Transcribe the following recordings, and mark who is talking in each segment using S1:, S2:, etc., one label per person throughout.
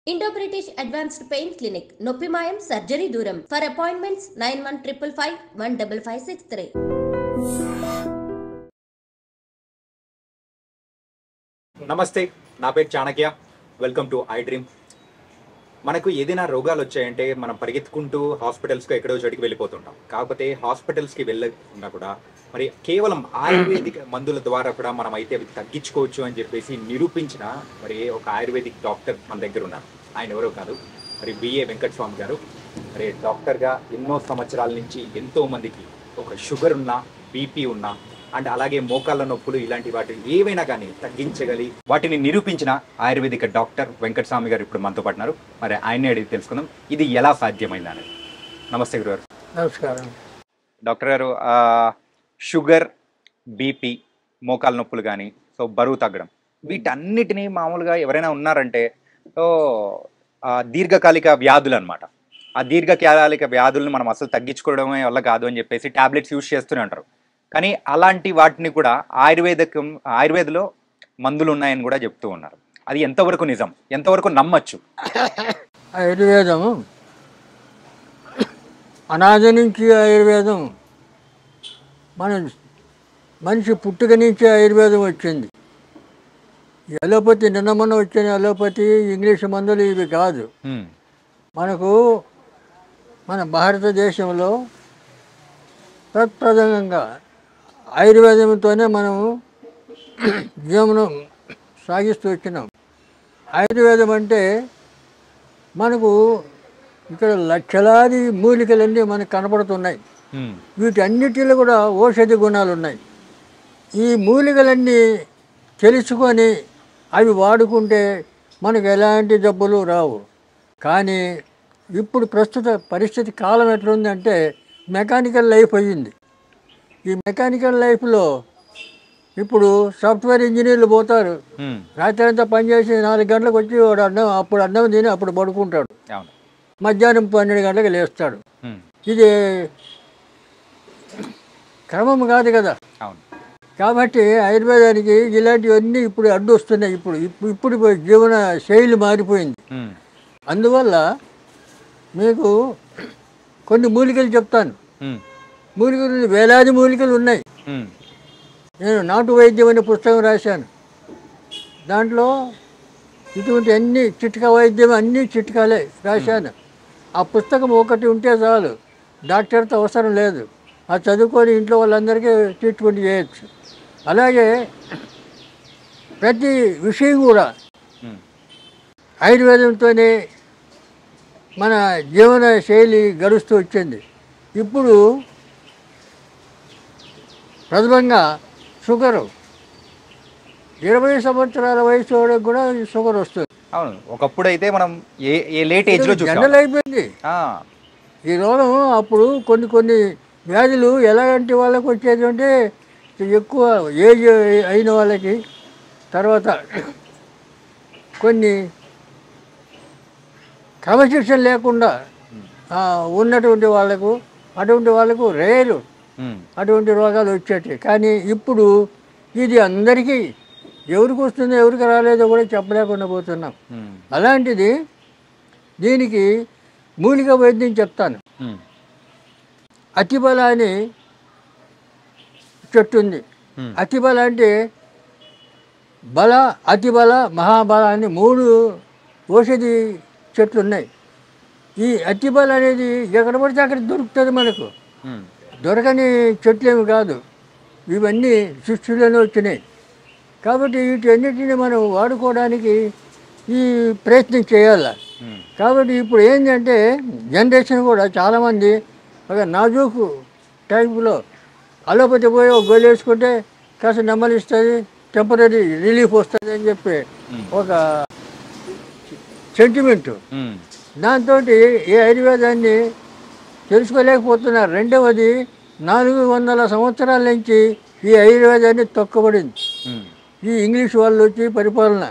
S1: Indo-British Advanced Pain Clinic, Noppimayam Surgery Duram. For appointments 9155515563.
S2: నమస్తే, నా పేరు Chanakya. Welcome to I dream. మనకు ఏదైనా రోగాలు వచ్చాయంటే మనం పరిగెత్తుకుంటూ హాస్పిటల్స్కి ఎక్కడో చోటికి వెళ్ళిపోతుంటాం. కాకపోతే హాస్పిటల్స్కి వెళ్ళకుండా కూడా మరి కేవలం ఆయుర్వేదిక్ మందుల ద్వారా కూడా మనం అయితే అవి తగ్గించుకోవచ్చు అని చెప్పేసి నిరూపించిన మరి ఒక ఆయుర్వేదిక్ డాక్టర్ మన దగ్గర ఉన్నారు. ఆయన ఎవరో కాదు, మరి బిఏ వెంకటస్వామి గారు. మరి డాక్టర్గా ఎన్నో సంవత్సరాల నుంచి ఎంతో మందికి ఒక షుగర్ ఉన్నా, బీపీ ఉన్నా అండ్ అలాగే మోకాళ్ళ నొప్పులు ఇలాంటి వాటిని ఏవైనా కానీ తగ్గించగలి వాటిని నిరూపించిన ఆయుర్వేదిక డాక్టర్ వెంకటస్వామి గారు ఇప్పుడు మనతో పాటున్నారు. మరి ఆయన్ని అడిగి తెలుసుకుందాం ఇది ఎలా సాధ్యమైంది అనేది. నమస్తే గురుగారు.
S3: నమస్కారం.
S2: డాక్టర్ గారు, షుగర్, బీపీ, మోకాళ్ళ నొప్పులు కానీ బరువు తగ్గడం వీటన్నిటినీ మామూలుగా ఎవరైనా ఉన్నారంటే దీర్ఘకాలిక వ్యాధులు అనమాట. ఆ దీర్ఘకాలిక వ్యాధులను మనం అసలు తగ్గించుకోవడమే వల్ల కాదు అని చెప్పేసి టాబ్లెట్స్ యూజ్ చేస్తూనే ఉంటారు. కానీ అలాంటి వాటిని కూడా ఆయుర్వేదలో మందులు ఉన్నాయని కూడా చెప్తూ ఉన్నారు. అది ఎంతవరకు నిజం, ఎంతవరకు నమ్మచ్చు?
S3: ఆయుర్వేదం అనాది నుంచి ఆయుర్వేదం మనిషి పుట్టుక నుంచి ఆయుర్వేదం వచ్చింది. అలోపతి నిన్న మొన్న వచ్చిన అలోపతి ఇంగ్లీష్ మందులు ఇవి కాదు. మనకు మన భారతదేశంలో ప్రప్రథమంగా ఆయుర్వేదంతోనే మనము జీవనం సాగిస్తూ వచ్చినాం. ఆయుర్వేదం అంటే మనకు ఇక్కడ లక్షలాది మూలికలన్నీ మనకు కనపడుతున్నాయి. వీటన్నిటిలో కూడా ఔషధి గుణాలు ఉన్నాయి. ఈ మూలికలన్నీ తెలుసుకొని అవి వాడుకుంటే మనకు ఎలాంటి జబ్బులు రావు. కానీ ఇప్పుడు ప్రస్తుత పరిస్థితి కాలం ఎట్లుందంటే మెకానికల్ లైఫ్ అయ్యింది. ఈ మెకానికల్ లైఫ్లో ఇప్పుడు సాఫ్ట్వేర్ ఇంజనీర్లు పోతారు, రాత్రి అంతా పనిచేసి 4 గంటలకు వచ్చి వాడు అప్పుడు అన్నం తిని అప్పుడు పడుకుంటాడు, మధ్యాహ్నం 12 గంటలకు లేస్తాడు. ఇది క్రమం కాదు కదా. కాబట్టి ఆయుర్వేదానికి ఇలాంటివన్నీ ఇప్పుడు అడ్డు వస్తున్నాయి. ఇప్పుడు జీవన శైలి మారిపోయింది. అందువల్ల మీకు కొన్ని మూలికలు చెప్తాను. మూలికలు వేలాది మూలికలు ఉన్నాయి. నేను నాటు వైద్యం అనే పుస్తకం రాశాను. దాంట్లో ఇటువంటి అన్ని చిట్కా వైద్యం అన్నీ చిట్కాలే రాశాను. ఆ పుస్తకం ఒకటి ఉంటే చాలు, డాక్టర్తో అవసరం లేదు. అది చదువుకొని ఇంట్లో వాళ్ళందరికీ ట్రీట్మెంట్ చేయొచ్చు. అలాగే ప్రతి విషయం కూడా ఆయుర్వేదంతోనే మన జీవన శైలి గడుస్తూ వచ్చింది. ఇప్పుడు ప్రథమంగా షుగరు 20 సంవత్సరాల వయసు వాళ్ళకి కూడా షుగర్ వస్తుంది.
S2: అవును, ఒకప్పుడు అయితే మనం ఏ లేట్ ఏజ్లో
S3: జనరల్ అయిపోయింది ఈ రోగం. అప్పుడు కొన్ని వ్యాధులు ఎలాంటి వాళ్ళకి వచ్చేది అంటే ఎక్కువ ఏజ్ అయిన వాళ్ళకి, తర్వాత కొన్ని క్రమశిక్షణ లేకుండా ఉన్నటువంటి వాళ్ళకు, అటువంటి వాళ్ళకు రేరు అటువంటి రోగాలు వచ్చేటి. కానీ ఇప్పుడు ఇది అందరికీ ఎవరికి వస్తుందో ఎవరికి రాలేదో కూడా చెప్పలేకుండా పోతున్నాం. అలాంటిది దీనికి మూలిక వైద్యం చెప్తాను. అతిబల అని చెట్టు ఉంది. అతిబల అంటే బల, అతిబల, మహాబల అని 3 ఔషధి చెట్లు ఉన్నాయి. ఈ అతిబల అనేది ఎక్కడ పడితే అక్కడ దొరుకుతుంది. మనకు దొరకని చెట్లేమి కాదు, ఇవన్నీ సృష్టిలోనే వచ్చినాయి. కాబట్టి వీటన్నిటిని మనం వాడుకోవడానికి ఈ ప్రయత్నం చేయాలి. కాబట్టి ఇప్పుడు ఏంటంటే జనరేషన్ కూడా చాలామంది ఒక నాజూకు టైపులో అలోపతి పోయి ఒక గోలు వేసుకుంటే కాస్త నెమ్మలిస్తుంది, టెంపరీ రిలీఫ్ వస్తుంది అని చెప్పి ఒక సెంటిమెంటు. దాంతో ఈ ఆయుర్వేదాన్ని తెలుసుకోలేకపోతున్నారు. రెండవది 400 సంవత్సరాల నుంచి ఈ ఆయుర్వేదాన్ని తొక్కబడింది. ఈ ఇంగ్లీష్ వాళ్ళు వచ్చి పరిపాలన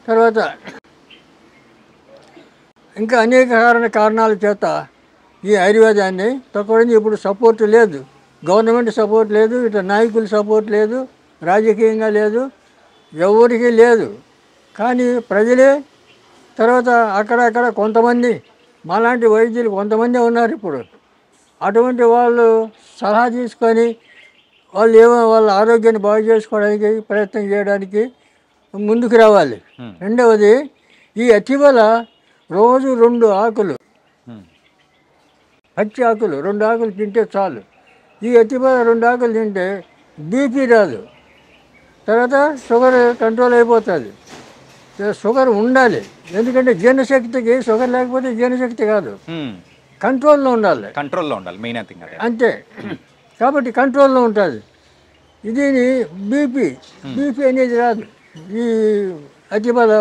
S3: తర్వాత ఇంకా అనేక కారణాల చేత ఈ ఆయుర్వేదాన్ని తొక్కబడింది. ఇప్పుడు సపోర్ట్ లేదు, గవర్నమెంట్ సపోర్ట్ లేదు, ఇట్లా నాయకుల సపోర్ట్ లేదు, రాజకీయంగా లేదు, ఎవరికి లేదు. కానీ ప్రజలే తర్వాత అక్కడక్కడ కొంతమంది మాలాంటి వైద్యులు కొంతమంది ఉన్నారు ఇప్పుడు. అటువంటి వాళ్ళు సలహా తీసుకొని వాళ్ళు వాళ్ళ ఆరోగ్యాన్ని బాగు చేసుకోవడానికి ప్రయత్నం చేయడానికి ముందుకు రావాలి. రెండవది, ఈ అతిబల రోజు 2 ఆకులు, పచ్చి ఆకులు 2 ఆకులు తింటే చాలు. ఈ అతిబల 2 ఆకులు తింటే బీపీ రాదు, తర్వాత షుగర్ కంట్రోల్ అయిపోతుంది. షుగర్ ఉండాలి, ఎందుకంటే జీర్ణశక్తికి షుగర్ లేకపోతే జీర్ణశక్తి కాదు, కంట్రోల్లో ఉండాలి.
S2: మెయిన్ థింగ్
S3: అంతే. కాబట్టి కంట్రోల్లో ఉంటుంది. దీని బీపీ అనేది రాదు ఈ అతిబల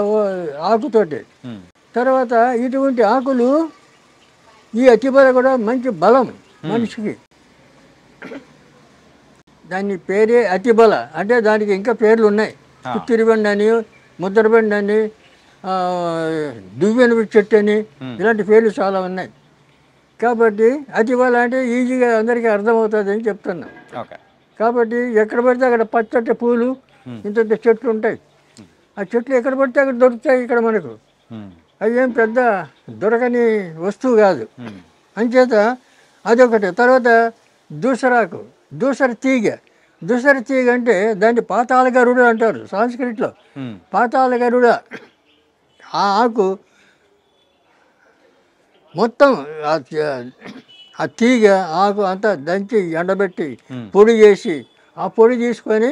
S3: ఆకుతోటి. తర్వాత ఇటువంటి ఆకులు, ఈ అతిబల కూడా మంచి బలం మనిషికి. దాని పేరే అతిబల. అంటే దానికి ఇంకా పేర్లు ఉన్నాయి. కుత్తిరిబండి అని, ముద్రబండి అని, దువ్వెన చెట్టు అని, ఇలాంటి పేర్లు చాలా ఉన్నాయి. కాబట్టి అతిబల అంటే ఈజీగా అందరికీ అర్థమవుతుంది అని చెప్తున్నాం. కాబట్టి ఎక్కడ పడితే అక్కడ పచ్చటి పూలు, ఇంత చెట్లు ఉంటాయి. ఆ చెట్లు ఎక్కడ పడితే అక్కడ దొరుకుతాయి ఇక్కడ మనకు. అవి ఏం పెద్ద దొరకని వస్తువు కాదు. అంచేత అదొకటి. తర్వాత దూసరాకు, దూసర తీగ. దూసర తీగ అంటే దాన్ని పాతాళ గరుడ అంటారు సంస్కృతిలో. పాతాళ గరుడ ఆ ఆకు మొత్తం ఆ తీగ ఆకు అంతా దంచి ఎండబెట్టి పొడి చేసి ఆ పొడి తీసుకొని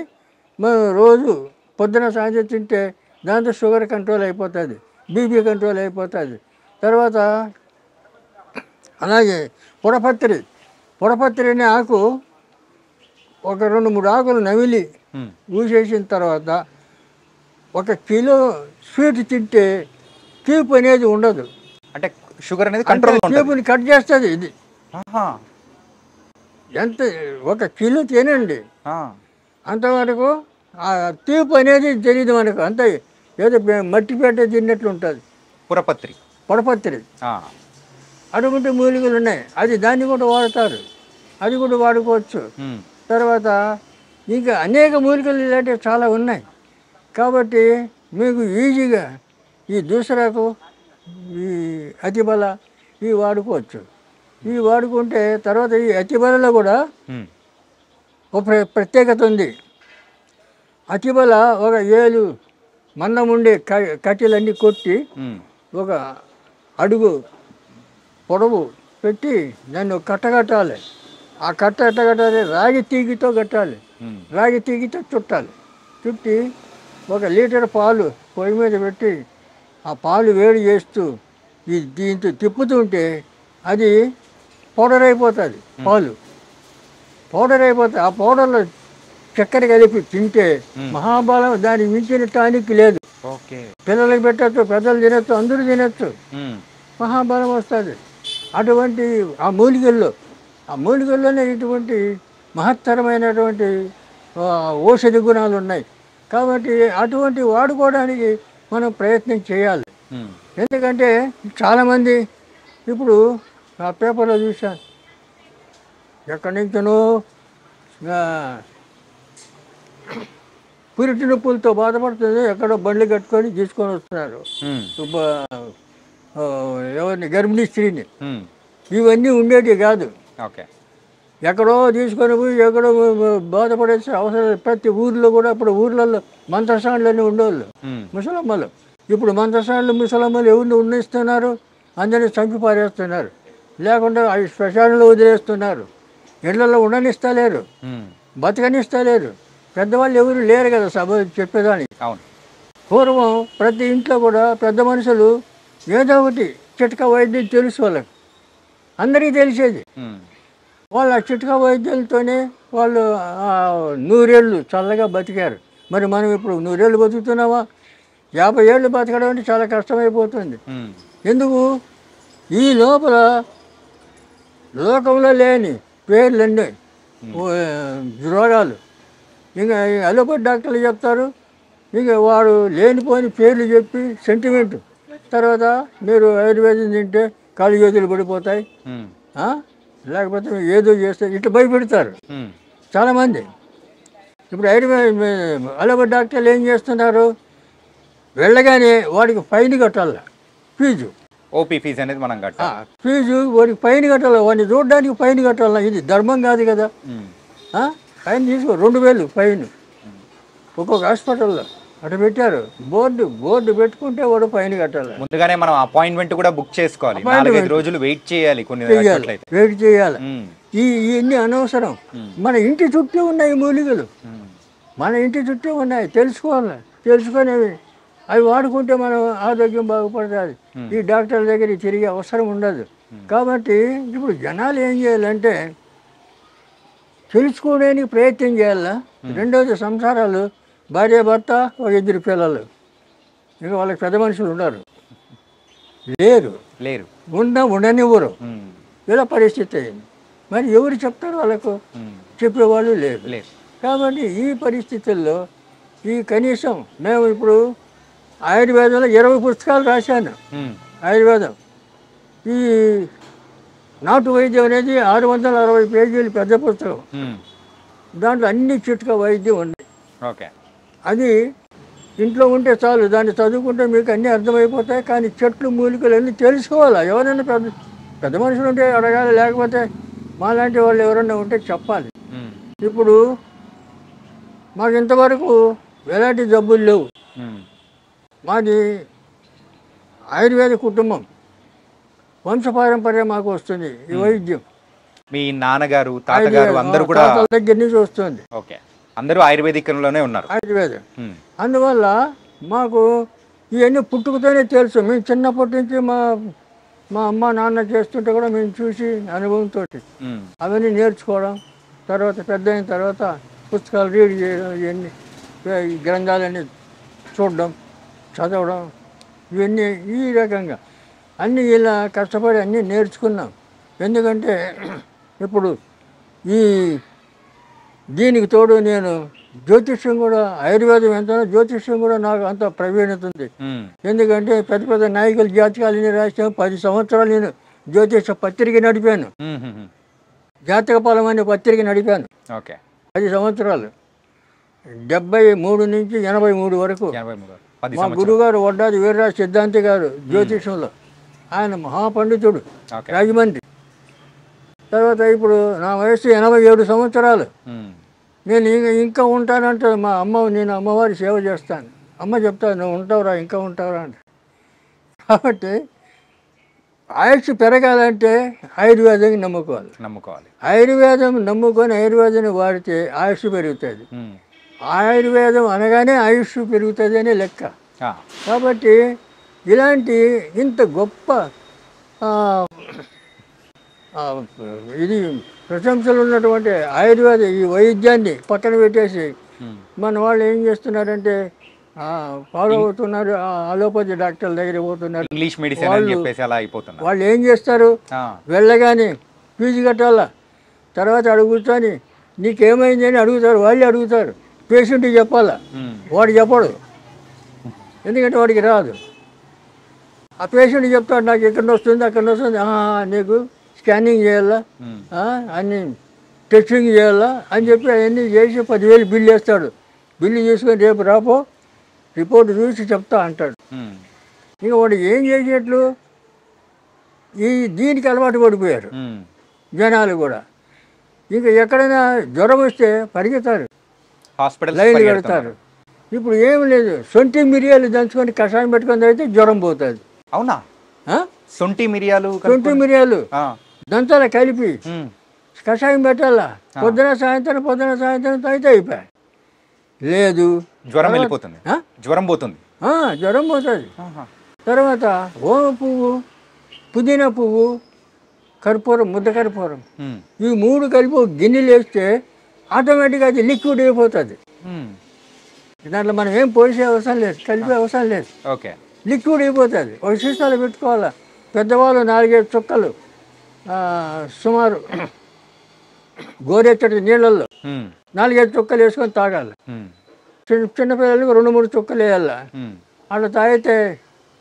S3: మనం రోజు పొద్దున సాయంత్రం తింటే దాంతో షుగర్ కంట్రోల్ అయిపోతుంది, బీపీ కంట్రోల్ అయిపోతుంది. తర్వాత అలాగే పొడపత్రి అనే ఆకు ఒక 2-3 ఆకులు నమిలి ఊసేసిన తర్వాత 1 కిలో స్వీట్ తింటే తీపి అనేది ఉండదు.
S2: అంటే షుగర్ అనేది కంట్రోల్,
S3: తీపిని కట్ చేస్తుంది ఇది. ఎంత 1 కిలో తినండి, అంతవరకు ఆ తీపి అనేది తెలియదు మనకు. అంత ఏదో మట్టిపేట తిన్నట్లు ఉంటుంది. పొడపత్రి అటువంటి మూలికలు ఉన్నాయి. అది దాన్ని కూడా వాడతారు, అది కూడా వాడుకోవచ్చు. తర్వాత ఇంకా అనేక మూలికలు ఇలాంటివి చాలా ఉన్నాయి. కాబట్టి మీకు ఈజీగా ఈ దూసరాకు, ఈ అతిబల ఇవి వాడుకోవచ్చు. ఇవి వాడుకుంటే తర్వాత ఈ అతిబలలో కూడా ఒక ప్రత్యేకత ఉంది. అతిబల ఒక 7 మందం ఉండే కట్టెలన్నీ కొట్టి 1 అడుగు పొడవు పెట్టి దాన్ని కట్టగట్టాలి. ఆ కట్ట ఎట్టగట్టాలి, రాగి తీగితో కట్టాలి, రాగి తీగితో చుట్టాలి. చుట్టి 1 లీటర్ పాలు పొయ్యి మీద పెట్టి ఆ పాలు వేడి చేస్తూ దీంతో తిప్పుతుంటే అది పౌడర్ అయిపోతుంది. పాలు పౌడర్ అయిపోతుంది. ఆ పౌడర్లో చక్కెర కలిపి తింటే మహాబలం, దానికి మించిన టానిక్ లేదు. పిల్లలకి పెట్టచ్చు, పెద్దలు తినచ్చు, అందరూ తినచ్చు, మహాబలం వస్తుంది. అటువంటి ఆ మూలికల్లోనే ఇటువంటి మహత్తరమైనటువంటి ఔషధి గుణాలు ఉన్నాయి. కాబట్టి అటువంటి వాడుకోవడానికి మనం ప్రయత్నం చేయాలి. ఎందుకంటే చాలామంది ఇప్పుడు ఆ పేపర్లో చూశాను, ఎక్కడి నుంచో పురిటి నొప్పులతో బాధపడుతుంది, ఎక్కడో బండ్లు కట్టుకొని తీసుకొని వస్తున్నారు ఎవరిని, గర్భిణీ స్త్రీని. ఇవన్నీ ఉండేవి కాదు. ఎక్కడో తీసుకొని పోయి ఎక్కడో బాధపడేసి అవసరం. ప్రతి ఊర్లో కూడా ఇప్పుడు ఊర్లలో మంత్రసానులన్నీ ఉండేవాళ్ళు ముసలమ్మలు. ఇప్పుడు మంత్రసానులు ముసలమ్మలు ఎవరిని ఉన్నిస్తున్నారు, అందరినీ చంపి పారేస్తున్నారు, లేకుండా అవి శ్మశానంలో వదిలేస్తున్నారు. ఇళ్లలో ఉండనిస్తలేరు, బతకనిస్తలేరు. పెద్దవాళ్ళు ఎవరు లేరు కదా సభ చెప్పేదానికి. పూర్వం ప్రతి ఇంట్లో కూడా పెద్ద మనుషులు ఏదో ఒకటి చిట్కా వైద్యం తెలుసు వాళ్ళకి, అందరికీ తెలిసేది. వాళ్ళు ఆ చిట్కా వైద్యులతోనే వాళ్ళు 100 ఏళ్ళు చల్లగా బతికారు. మరి మనం ఇప్పుడు 100 ఏళ్ళు బతుకుతున్నామా? 50 ఏళ్ళు బతకడం అంటే చాలా కష్టమైపోతుంది. ఎందుకు? ఈ లోపల లోకంలో లేని పేర్లన్నీ రోగాలు. ఇంకా అలోపతి డాక్టర్లు చెప్తారు, ఇంకా వాడు లేనిపోని పేర్లు చెప్పి సెంటిమెంట్. తర్వాత మీరు ఆయుర్వేదం తింటే కాళ్ళు చేతులు పడిపోతాయి, లేకపోతే ఏదో చేస్తే ఇట్లా భయపెడతారు చాలామంది. ఇప్పుడు అలోపతి డాక్టర్లు ఏం చేస్తున్నారు? వెళ్ళగానే వాడికి ఫైన్ కట్టాలి. ఫీజు.
S2: ఓపీ ఫీజు అనేది మనం కట్టాలి.
S3: ఫీజు వాడికి ఫైన్ కట్టాలి, వాడిని చూడడానికి ఫైన్ కట్టాలి. ఇది ధర్మం కాదు కదా. ఫైన్ తీసుకో 2000 ఫైన్ ఒక్కొక్క హాస్పిటల్లో అటు పెట్టారు. బోర్డు పెట్టుకుంటే వాడు ఫైన్ కట్టాలి.
S2: ముందుగానే మనం అపాయింట్మెంట్ కూడా బుక్ చేసుకోవాలి. 4-5 రోజులు వెయిట్ చేయాలి.
S3: వెయిట్ చేయాలి. ఇవన్నీ అనవసరం. మన ఇంటి చుట్టూ ఉన్నాయి మూలికలు, మన ఇంటి చుట్టూ ఉన్నాయి. తెలుసుకోవాలి. తెలుసుకొని అవి వాడుకుంటే మనం ఆరోగ్యం బాగుపడుతుంది. ఈ డాక్టర్ల దగ్గర తిరిగే అవసరం ఉండదు. కాబట్టి ఇప్పుడు జనాలు ఏం చేయాలంటే తెలుసుకోవడానికి ప్రయత్నం చేయాలా. రెండవది సంసారాలు, భార్య భర్త, ఒక 2 పిల్లలు, ఇక వాళ్ళకి పెద్ద మనుషులు ఉన్నారు లేరు ఉండనివ్వరు. ఇలా పరిస్థితి అయింది. మరి ఎవరు చెప్తారు వాళ్ళకు? చెప్పేవాళ్ళు లేరు. కాబట్టి ఈ పరిస్థితుల్లో ఈ కనీసం మేము ఇప్పుడు ఆయుర్వేదంలో 20 పుస్తకాలు రాశాను. ఆయుర్వేదం ఈ నాటు వైద్యం అనేది 660 పేజీలు పెద్ద పుస్తకం. దాంట్లో అన్ని చిట్కా వైద్యం ఉంది. అది ఇంట్లో ఉంటే చాలు, దాన్ని చదువుకుంటే మీకు అన్నీ అర్థమైపోతాయి. కానీ చెట్లు మూలికలు అన్నీ తెలుసుకోవాలి. ఎవరైనా పెద్ద మనుషులు ఉంటే అడగాలి, లేకపోతే మాలాంటి వాళ్ళు ఎవరైనా ఉంటే చెప్పాలి. ఇప్పుడు మాకు ఇంతవరకు ఎలాంటి జబ్బులు లేవు. మాది ఆయుర్వేద కుటుంబం, వంశపారంపర్యం మాకు వస్తుంది ఈ వైద్యం.
S2: మీ నాన్నగారు, తాతగారు అందరూ కూడా
S3: దగ్గర నుంచి వస్తుంది.
S2: అందరూ ఆయుర్వేదికంలోనే ఉన్నారు.
S3: ఆయుర్వేదం. అందువల్ల మాకు ఇవన్నీ పుట్టుకతోనే తెలుసు. మేము చిన్నప్పటి నుంచి మా అమ్మ నాన్న చేస్తుంటే కూడా మేము చూసి అనుభవంతో అవన్నీ నేర్చుకోవడం, తర్వాత పెద్ద అయిన తర్వాత పుస్తకాలు రీడ్ చేయడం, ఇవన్నీ గ్రంథాలన్నీ చూడడం, చదవడం, ఇవన్నీ ఈ రకంగా అన్నీ ఇలా కష్టపడి అన్నీ నేర్చుకున్నాం. ఎందుకంటే ఇప్పుడు దీనికి తోడు నేను జ్యోతిష్యం కూడా, ఆయుర్వేదం ఎంతనో జ్యోతిష్యం కూడా నాకు అంత ప్రవీణత ఉంది. ఎందుకంటే పెద్ద నాయకుల జాతకాలు రాసాను. 10 సంవత్సరాలు నేను జ్యోతిష పత్రిక నడిపాను. జాతక ఫలం అనే పత్రిక నడిపాను 10 సంవత్సరాలు. 73 నుంచి 83 వరకు. మా గురుగారు వడ్డాది వీర్రాజు సిద్ధాంతి గారు జ్యోతిషంలో, ఆయన మహాపండితుడు, రాజమండ్రి. తర్వాత ఇప్పుడు నా వయసు 87 సంవత్సరాలు. నేను ఇంకా ఉంటానంటే మా అమ్మ, నేను అమ్మవారి సేవ చేస్తాను. అమ్మ చెప్తాను, నువ్వు ఉంటావురా, ఇంకా ఉంటావురా అంటే. కాబట్టి ఆయుష్ పెరగాలంటే ఆయుర్వేదాన్ని నమ్ముకోవాలి. ఆయుర్వేదం నమ్ముకొని ఆయుర్వేదాన్ని వాడితే ఆయుష్ పెరుగుతుంది. ఆయుర్వేదం అనగానే ఆయుష్ పెరుగుతుంది అనే లెక్క. కాబట్టి ఇలాంటి ఇంత గొప్ప ఇది ప్రశంసలు ఉన్నటువంటి ఆయుర్వేద ఈ వైద్యాన్ని పక్కన పెట్టేసి మన వాళ్ళు ఏం చేస్తున్నారంటే ఫాలో అవుతున్నారు. అలోపతి డాక్టర్ల దగ్గర పోతున్నారు.
S2: ఇంగ్లీష్ మెడిసిన్ అని చెప్పేసి అలా అయిపోతున్నారు.
S3: వాళ్ళు ఏం చేస్తారు, వెళ్ళగానే ఫీజు కట్టాలా, తర్వాత అడుగుతాని నీకేమైంది అని అడుగుతారు. వాళ్ళే అడుగుతారు. పేషెంట్కి చెప్పాలా, వాడు చెప్పడు, ఎందుకంటే వాడికి రాదు. ఆ పేషెంట్ చెప్తాడు, నాకు ఎక్కడ వస్తుంది అక్కడ వస్తుంది, నీకు స్కానింగ్ చేయాలా, అన్ని టెస్టింగ్ చేయాలా అని చెప్పి అవన్నీ చేసి 10,000 బిల్లు వేస్తాడు. బిల్లు చేసుకొని రేపు రాపో రిపోర్ట్ చూసి చెప్తా అంటాడు. ఇంకా వాడు ఏం చేసేట్లు దీనికి అలవాటు పడిపోయారు జనాలు కూడా. ఇంకా ఎక్కడైనా జ్వరం వస్తే పరిగెత్తారు, లైన్లు కడతారు. ఇప్పుడు ఏమి లేదు, సొంటి మిరియాలు దంచుకొని కషాయం పెట్టుకొని అయితే జ్వరం పోతుంది.
S2: అవునా? సొంటి మిరియాలు
S3: దంచాల కలిపి కషాయం పెట్టాలా, పొద్దున సాయంత్రం అయితే అయిపోయి. లేదు,
S2: జ్వరం వెళ్ళిపోతుంది, జ్వరం పోతుంది.
S3: తర్వాత ఓమ పువ్వు, పుదీనా పువ్వు, కర్పూరం, ముద్ద కర్పూరం, ఈ 3 కలిపి గిన్నెలు వేస్తే ఆటోమేటిక్గా అది లిక్విడ్ అయిపోతుంది. దాంట్లో మనం ఏం పోసే అవసరం లేదు, కలిపే అవసరం లేదు, లిక్విడ్ అయిపోతుంది. ఒక సీసాలో పెట్టుకోవాలా. పెద్దవాళ్ళు 4-5 చుక్కలు సుమారు గోరెచ్చటి నీళ్ళల్లో 4-5 చుక్కలు వేసుకొని తాగాలి. చిన్నపిల్లలకు 2-3 చుక్కలు వేయాల. అట్లా తాగితే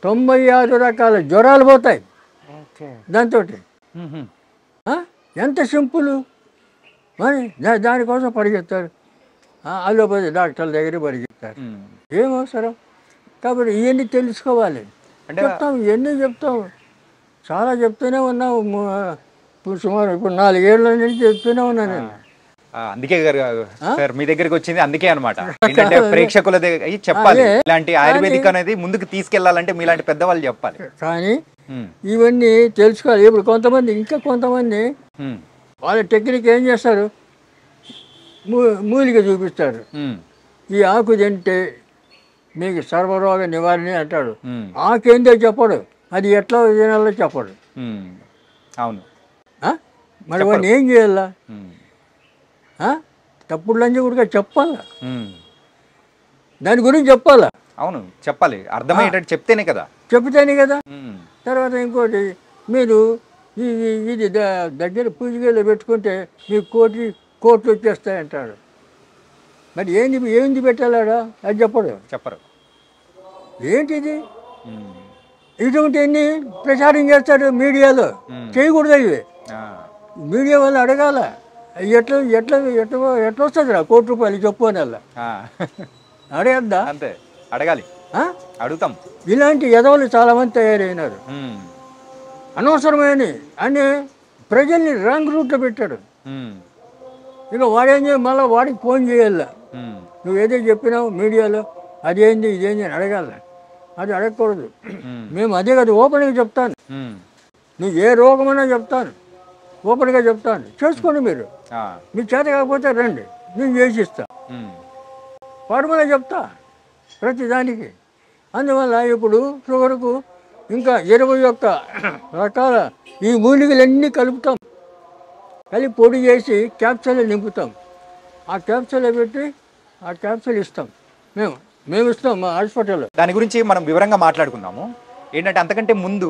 S3: 96 రకాల జ్వరాలు పోతాయి దాంతో. ఎంత సింపుల్. మరి దానికోసం పరిగెత్తారు, అలోపతి డాక్టర్ల దగ్గర పరిగెత్తారు. ఏం అవసరం? కాబట్టి ఇవన్నీ తెలుసుకోవాలి.
S2: అంటే
S3: చెప్తాం, ఇవన్నీ చెప్తాం, చాలా చెప్తూనే ఉన్నాం. ఇప్పుడు సుమారు ఇప్పుడు 4 ఏళ్ళ నుంచి చెప్తూనే ఉన్నాను నేను.
S2: అందుకే సార్ మీ దగ్గరికి వచ్చింది అందుకే అనమాట. ఏంటంటే ప్రేక్షకుల దగ్గర చెప్పాలి, ఇలాంటి ఆయుర్వేదిక్ అనేది ముందుకు తీసుకెళ్లాలంటే మీలాంటి పెద్దవాళ్ళు చెప్పాలి.
S3: కానీ ఇవన్నీ తెలుసుకోవాలి. ఇప్పుడు కొంతమంది ఇంకా కొంతమంది వాళ్ళ టెక్నిక్ ఏం చేస్తారు, మూలిక చూపిస్తారు. ఈ ఆకు తింటే మీకు సర్వరోగ నివారణ అంటాడు. ఆకేందో చెప్పడు, అది ఎట్లా తినాలో చెప్పడు.
S2: అవును,
S3: మరి వాడిని ఏం చేయాలా? తప్పుడు లంచి కూడా చెప్పాలా, దాని గురించి చెప్పాలా.
S2: అవును, చెప్పాలి, అర్థమయ్యేటట్టు చెప్తేనే కదా.
S3: చెప్తేనే కదా. తర్వాత ఇంకోటి, మీరు ఇది దగ్గర పూజగేలో పెట్టుకుంటే మీకు కోట్లు వచ్చేస్తాయంటాడు. మరి ఏంది పెట్టాలాడా, అది చెప్పరు. ఏంటిది? ఇటువంటివన్నీ ప్రచారం చేస్తాడు మీడియాలో. చేయకూడదు ఇవి. మీడియా వాళ్ళు అడగాల, ఎట్లా ఎట్లా ఎట్లా ఎట్లా వస్తుంది రా ₹1 చెప్పు అని అలా అడగద్దా?
S2: అంతే, అడగాలి, అడుగుతాం.
S3: ఇలాంటి ఎదవలు చాలామంది తయారైనారు, అనవసరమైన అని ప్రజల్ని రాంగ్ రూట్లో పెట్టాడు. ఇక వాడేం చేయాలి, మళ్ళీ వాడికి ఫోన్ చేయాల, నువ్వు ఏదో చెప్పినావు మీడియాలో అదేంది ఇదేంది అని అడగాల. అది అడగకూడదు. మేము అదే కదా ఓపెన్గా చెప్తాను. నువ్వు ఏ రోగమైనా చెప్తాను, ఓపెన్గా చెప్తాను, చేసుకోండి. మీరు మీ చేత కాకపోతే రండి, నేను చేసిస్తా. వాడుమనే చెప్తా ప్రతిదానికి. అందువల్ల ఇప్పుడు షుగర్కు ఇంకా 21 రకాల ఈ మూలికలన్నీ కలుపుతాం, కలిపి పొడి చేసి క్యాప్సూల్ నింపుతాం. ఆ క్యాప్సూల్ పెట్టి ఆ క్యాప్సూల్ ఇస్తాం, మేము ఇస్తాం మా హాస్పిటల్లో.
S2: దాని గురించి మనం వివరంగా మాట్లాడుకుందాము. ఏంటంటే అంతకంటే ముందు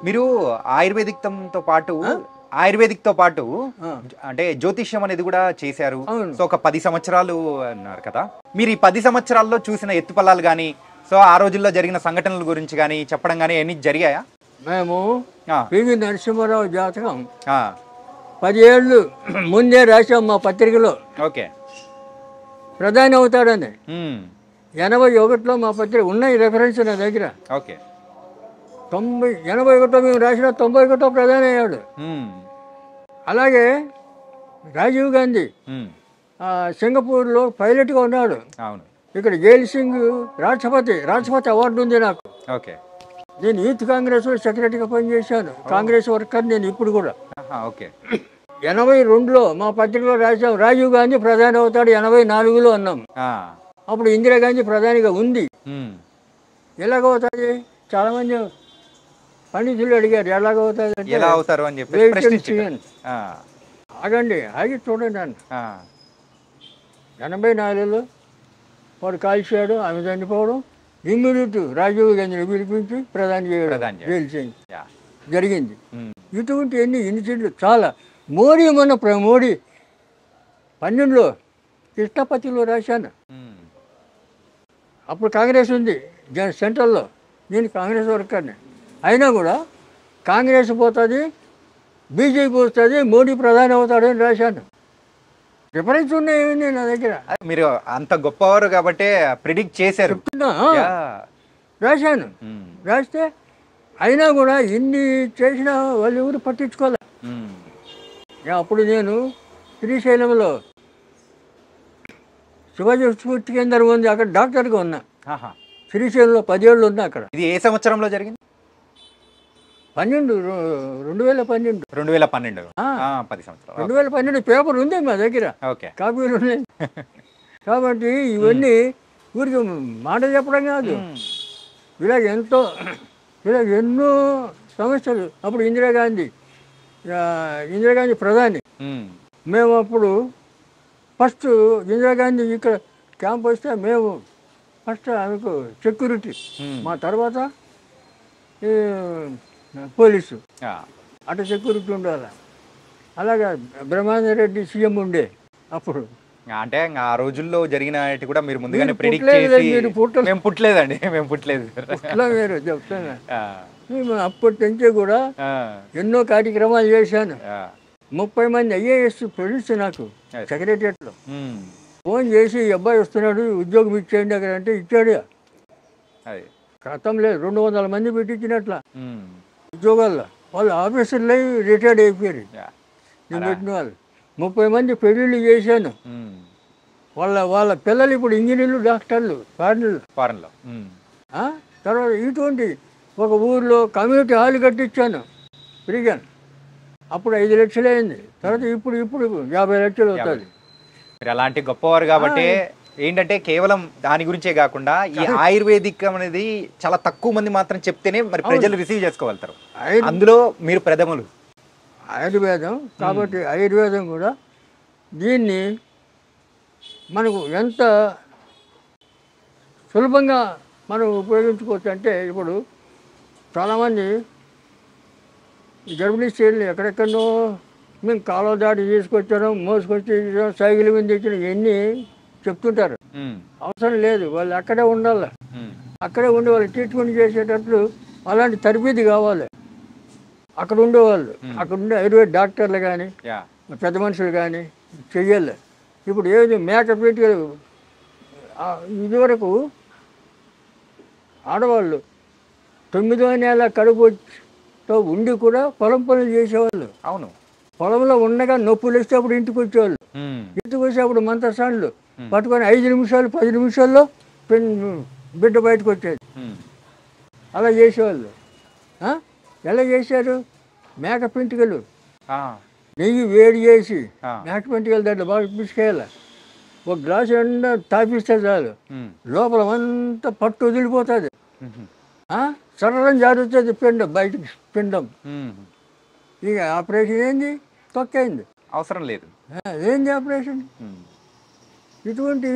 S2: మీరు ఆయుర్వేదిక్తో పాటు అంటే జ్యోతిష్యం అనేది కూడా చేశారు. సో ఒక 10 సంవత్సరాలు అన్నారు కదా. మీరు ఈ 10 సంవత్సరాల్లో చూసిన ఎత్తుపల్లాలు కానీ, సో ఆ రోజుల్లో జరిగిన సంఘటనల గురించి కానీ చెప్పడం కానీ అన్ని జరిగాయా?
S3: మేము పివి నరసింహారావు జాతకం 10 ఏళ్ళు ముందే రాసాం మా పత్రికలో.
S2: ఓకే,
S3: ప్రధాని అవుతాడని. 81లో మా పత్రిక ఉన్నాయి రెఫరెన్స్ నా దగ్గర.
S2: ఓకే,
S3: 81 మేము రాసిన 91 ప్రధాని అయ్యాడు. అలాగే రాజీవ్ గాంధీ సింగపూర్లో పైలట్గా ఉన్నాడు. ఇక్కడ జైల్ సింగ్ రాష్ట్రపతి అవార్డు ఉంది నాకు.
S2: ఓకే,
S3: నేను యూత్ కాంగ్రెస్ సెక్రటరీగా పనిచేశాను, కాంగ్రెస్ వర్కర్ నేను ఇప్పుడు కూడా.
S2: ఓకే,
S3: 82లో మా పత్రికలో రాసాం రాజీవ్ గాంధీ ప్రధాని అవుతాడు, 84లో అన్నాం. అప్పుడు ఇందిరాగాంధీ ప్రధానిగా ఉంది. ఎలాగవుతుంది? చాలా మంది పండితులు అడిగారు ఎలాగవుతుంది,
S2: ఎలా అవుతారు అని చెప్పి.
S3: ఆగండి, ఆగి చూడండి అన్న. 84లో వాడు కాల్చాడు, ఆమె చనిపోవడం, ఇమ్మీడియట్ రాజీవ్ గాంధీని పిలిపించి ప్రధాని చేయడం జరిగింది. ఇటువంటి ఇన్సిడెంట్లు చాలా. మోడీ 12లో కృష్ణపతిలో రాశాను. అప్పుడు కాంగ్రెస్ ఉంది సెంట్రల్లో, నేను కాంగ్రెస్ వర్కర్ని. అయినా కూడా కాంగ్రెస్ పోతుంది, బీజేపీ వస్తుంది, మోడీ ప్రధాని అవుతాడు అని రాశాను. రిఫరెన్స్ ఉన్నాయి నా దగ్గర.
S2: మీరు అంత గొప్పవారు కాబట్టి ప్రిడిక్ట్ చేశారు.
S3: రాశాను. రాస్తే అయినా కూడా ఇన్ని చేసినా వాళ్ళు ఎవరు పట్టించుకోలే. అప్పుడు నేను శ్రీశైలంలో శివాజీ స్ఫూర్తి కేంద్రం ఉంది, అక్కడ డాక్టర్గా ఉన్నా. శ్రీశైలంలో 10 ఏళ్ళు ఉన్నా అక్కడ.
S2: ఇది ఏ సంవత్సరంలో జరిగింది?
S3: 2012.
S2: 10 సంవత్సరాలు.
S3: 2012 పేపర్ ఉంది మా దగ్గర, కాపీలు ఉన్నాయి. కాబట్టి ఇవన్నీ ఊరికి మాట చెప్పడం కాదు, ఇలాగ ఎన్నో సమస్యలు. అప్పుడు ఇందిరాగాంధీ ప్రధాని. మేము అప్పుడు ఫస్ట్ ఇందిరాగాంధీ ఇక్కడ క్యాంప్ వస్తే మేము ఫస్ట్ ఆమెకు సెక్యూరిటీ, మా తర్వాత పోలీసు, అటు సెక్యూరిటీ ఉండాలి. అలాగా బ్రహ్మానందరెడ్డి సీఎం ఉండే అప్పుడు.
S2: అంటే ఆ రోజుల్లో జరిగిన కూడా మీరు ముందుగానే ప్రెడిక్ట్ చేసి. మేము పుట్టలేదండి, మేము పుట్టలేదు.
S3: మీరు చెప్తాను, మేము అప్పటి నుంచే కూడా ఎన్నో కార్యక్రమాలు చేశాను. 30 మంది IAS ఫ్రెండ్స్ నాకు సెక్రటరియట్లో ఫోన్ చేసి, అబ్బాయి వస్తున్నాడు ఉద్యోగం ఇచ్చేయండి అక్కడ అంటే ఇచ్చాడు. క్రితం లేదు 200 మంది పెట్టించినట్ల
S2: ఉమ్.
S3: ఉద్యోగాల్లో వాళ్ళు ఆఫీసర్లు రిటైర్డ్ అయిపోయారు.
S2: యా.
S3: నేను పెట్టిన వాళ్ళు 30 మంది పెళ్ళిళ్ళు చేశాను.
S2: ఉమ్.
S3: వాళ్ళ పిల్లలు ఇప్పుడు ఇంజనీర్లు, డాక్టర్లు, ఫారినర్లు.
S2: ఫారెన్లో. ఉమ్.
S3: తర్వాత ఇటువంటి ఒక ఊర్లో కమ్యూనిటీ హాల్ కట్టించాను ఫ్రీగా. అప్పుడు 5 లక్షలు అయింది. తర్వాత ఇప్పుడు 50 లక్షలు అవుతుంది.
S2: మీరు అలాంటి గొప్పవారు కాబట్టి ఏంటంటే కేవలం దాని గురించే కాకుండా ఈ ఆయుర్వేదిక్ అనేది చాలా తక్కువ మంది మాత్రం చెప్తేనే మరి ప్రజలు రిసీవ్ చేసుకోగలుగుతారు. అందులో మీరు ప్రథములు.
S3: ఆయుర్వేదం కాబట్టి ఆయుర్వేదం కూడా దీన్ని మనకు ఎంత సులభంగా మనం ఉపయోగించుకోవచ్చు అంటే, ఇప్పుడు చాలామంది ఈ గర్భిణీ స్త్రీలు ఎక్కడెక్కడో మేము కాలువ దాటి తీసుకొచ్చాను, మోసుకొచ్చి సైకిల్ మీద తెచ్చిన ఇవన్నీ చెప్తుంటారు. అవసరం లేదు, వాళ్ళు అక్కడే ఉండాలి. అక్కడే ఉండి వాళ్ళు ట్రీట్మెంట్ చేసేటట్లు అలాంటి తరబీదు కావాలి. అక్కడ ఉండేవాళ్ళు, అక్కడ ఉండే ఆయుర్వేద డాక్టర్లు కానీ పెద్ద మనుషులు కానీ చెయ్యాలి. ఇప్పుడు ఏది మేకప్ పెట్టి ఇదివరకు ఆడవాళ్ళు 9వ నెల కడుపుతో ఉండి కూడా పొలం పనులు చేసేవాళ్ళు.
S2: అవును,
S3: పొలంలో ఉండగా నొప్పులు వస్తే అప్పుడు ఇంటికి వచ్చేవాళ్ళు. ఇంటికి వచ్చి అప్పుడు మంత్రసాన్లు పట్టుకొని 5 నిమిషాలు 10 నిమిషాల్లో బిడ్డ బయటకు వచ్చేది. అలా చేసేవాళ్ళు. ఎలా చేశారు? మేక పెంటికలు నెయ్యి వేడి చేసి మేక పెంటికలు దాంట్లో బాగా పిసుకేయాలి. ఒక గ్లాసు ఎండ తాపిస్తే చాలు, లోపల అంతా పట్టు వదిలిపోతుంది. సరళం జారుతుంది పిండం బయటకు. పిండం ఇక ఆపరేషన్ ఏంది? తొక్కైంది, అవసరం లేదు. ఏంది ఆపరేషన్? ఇటువంటి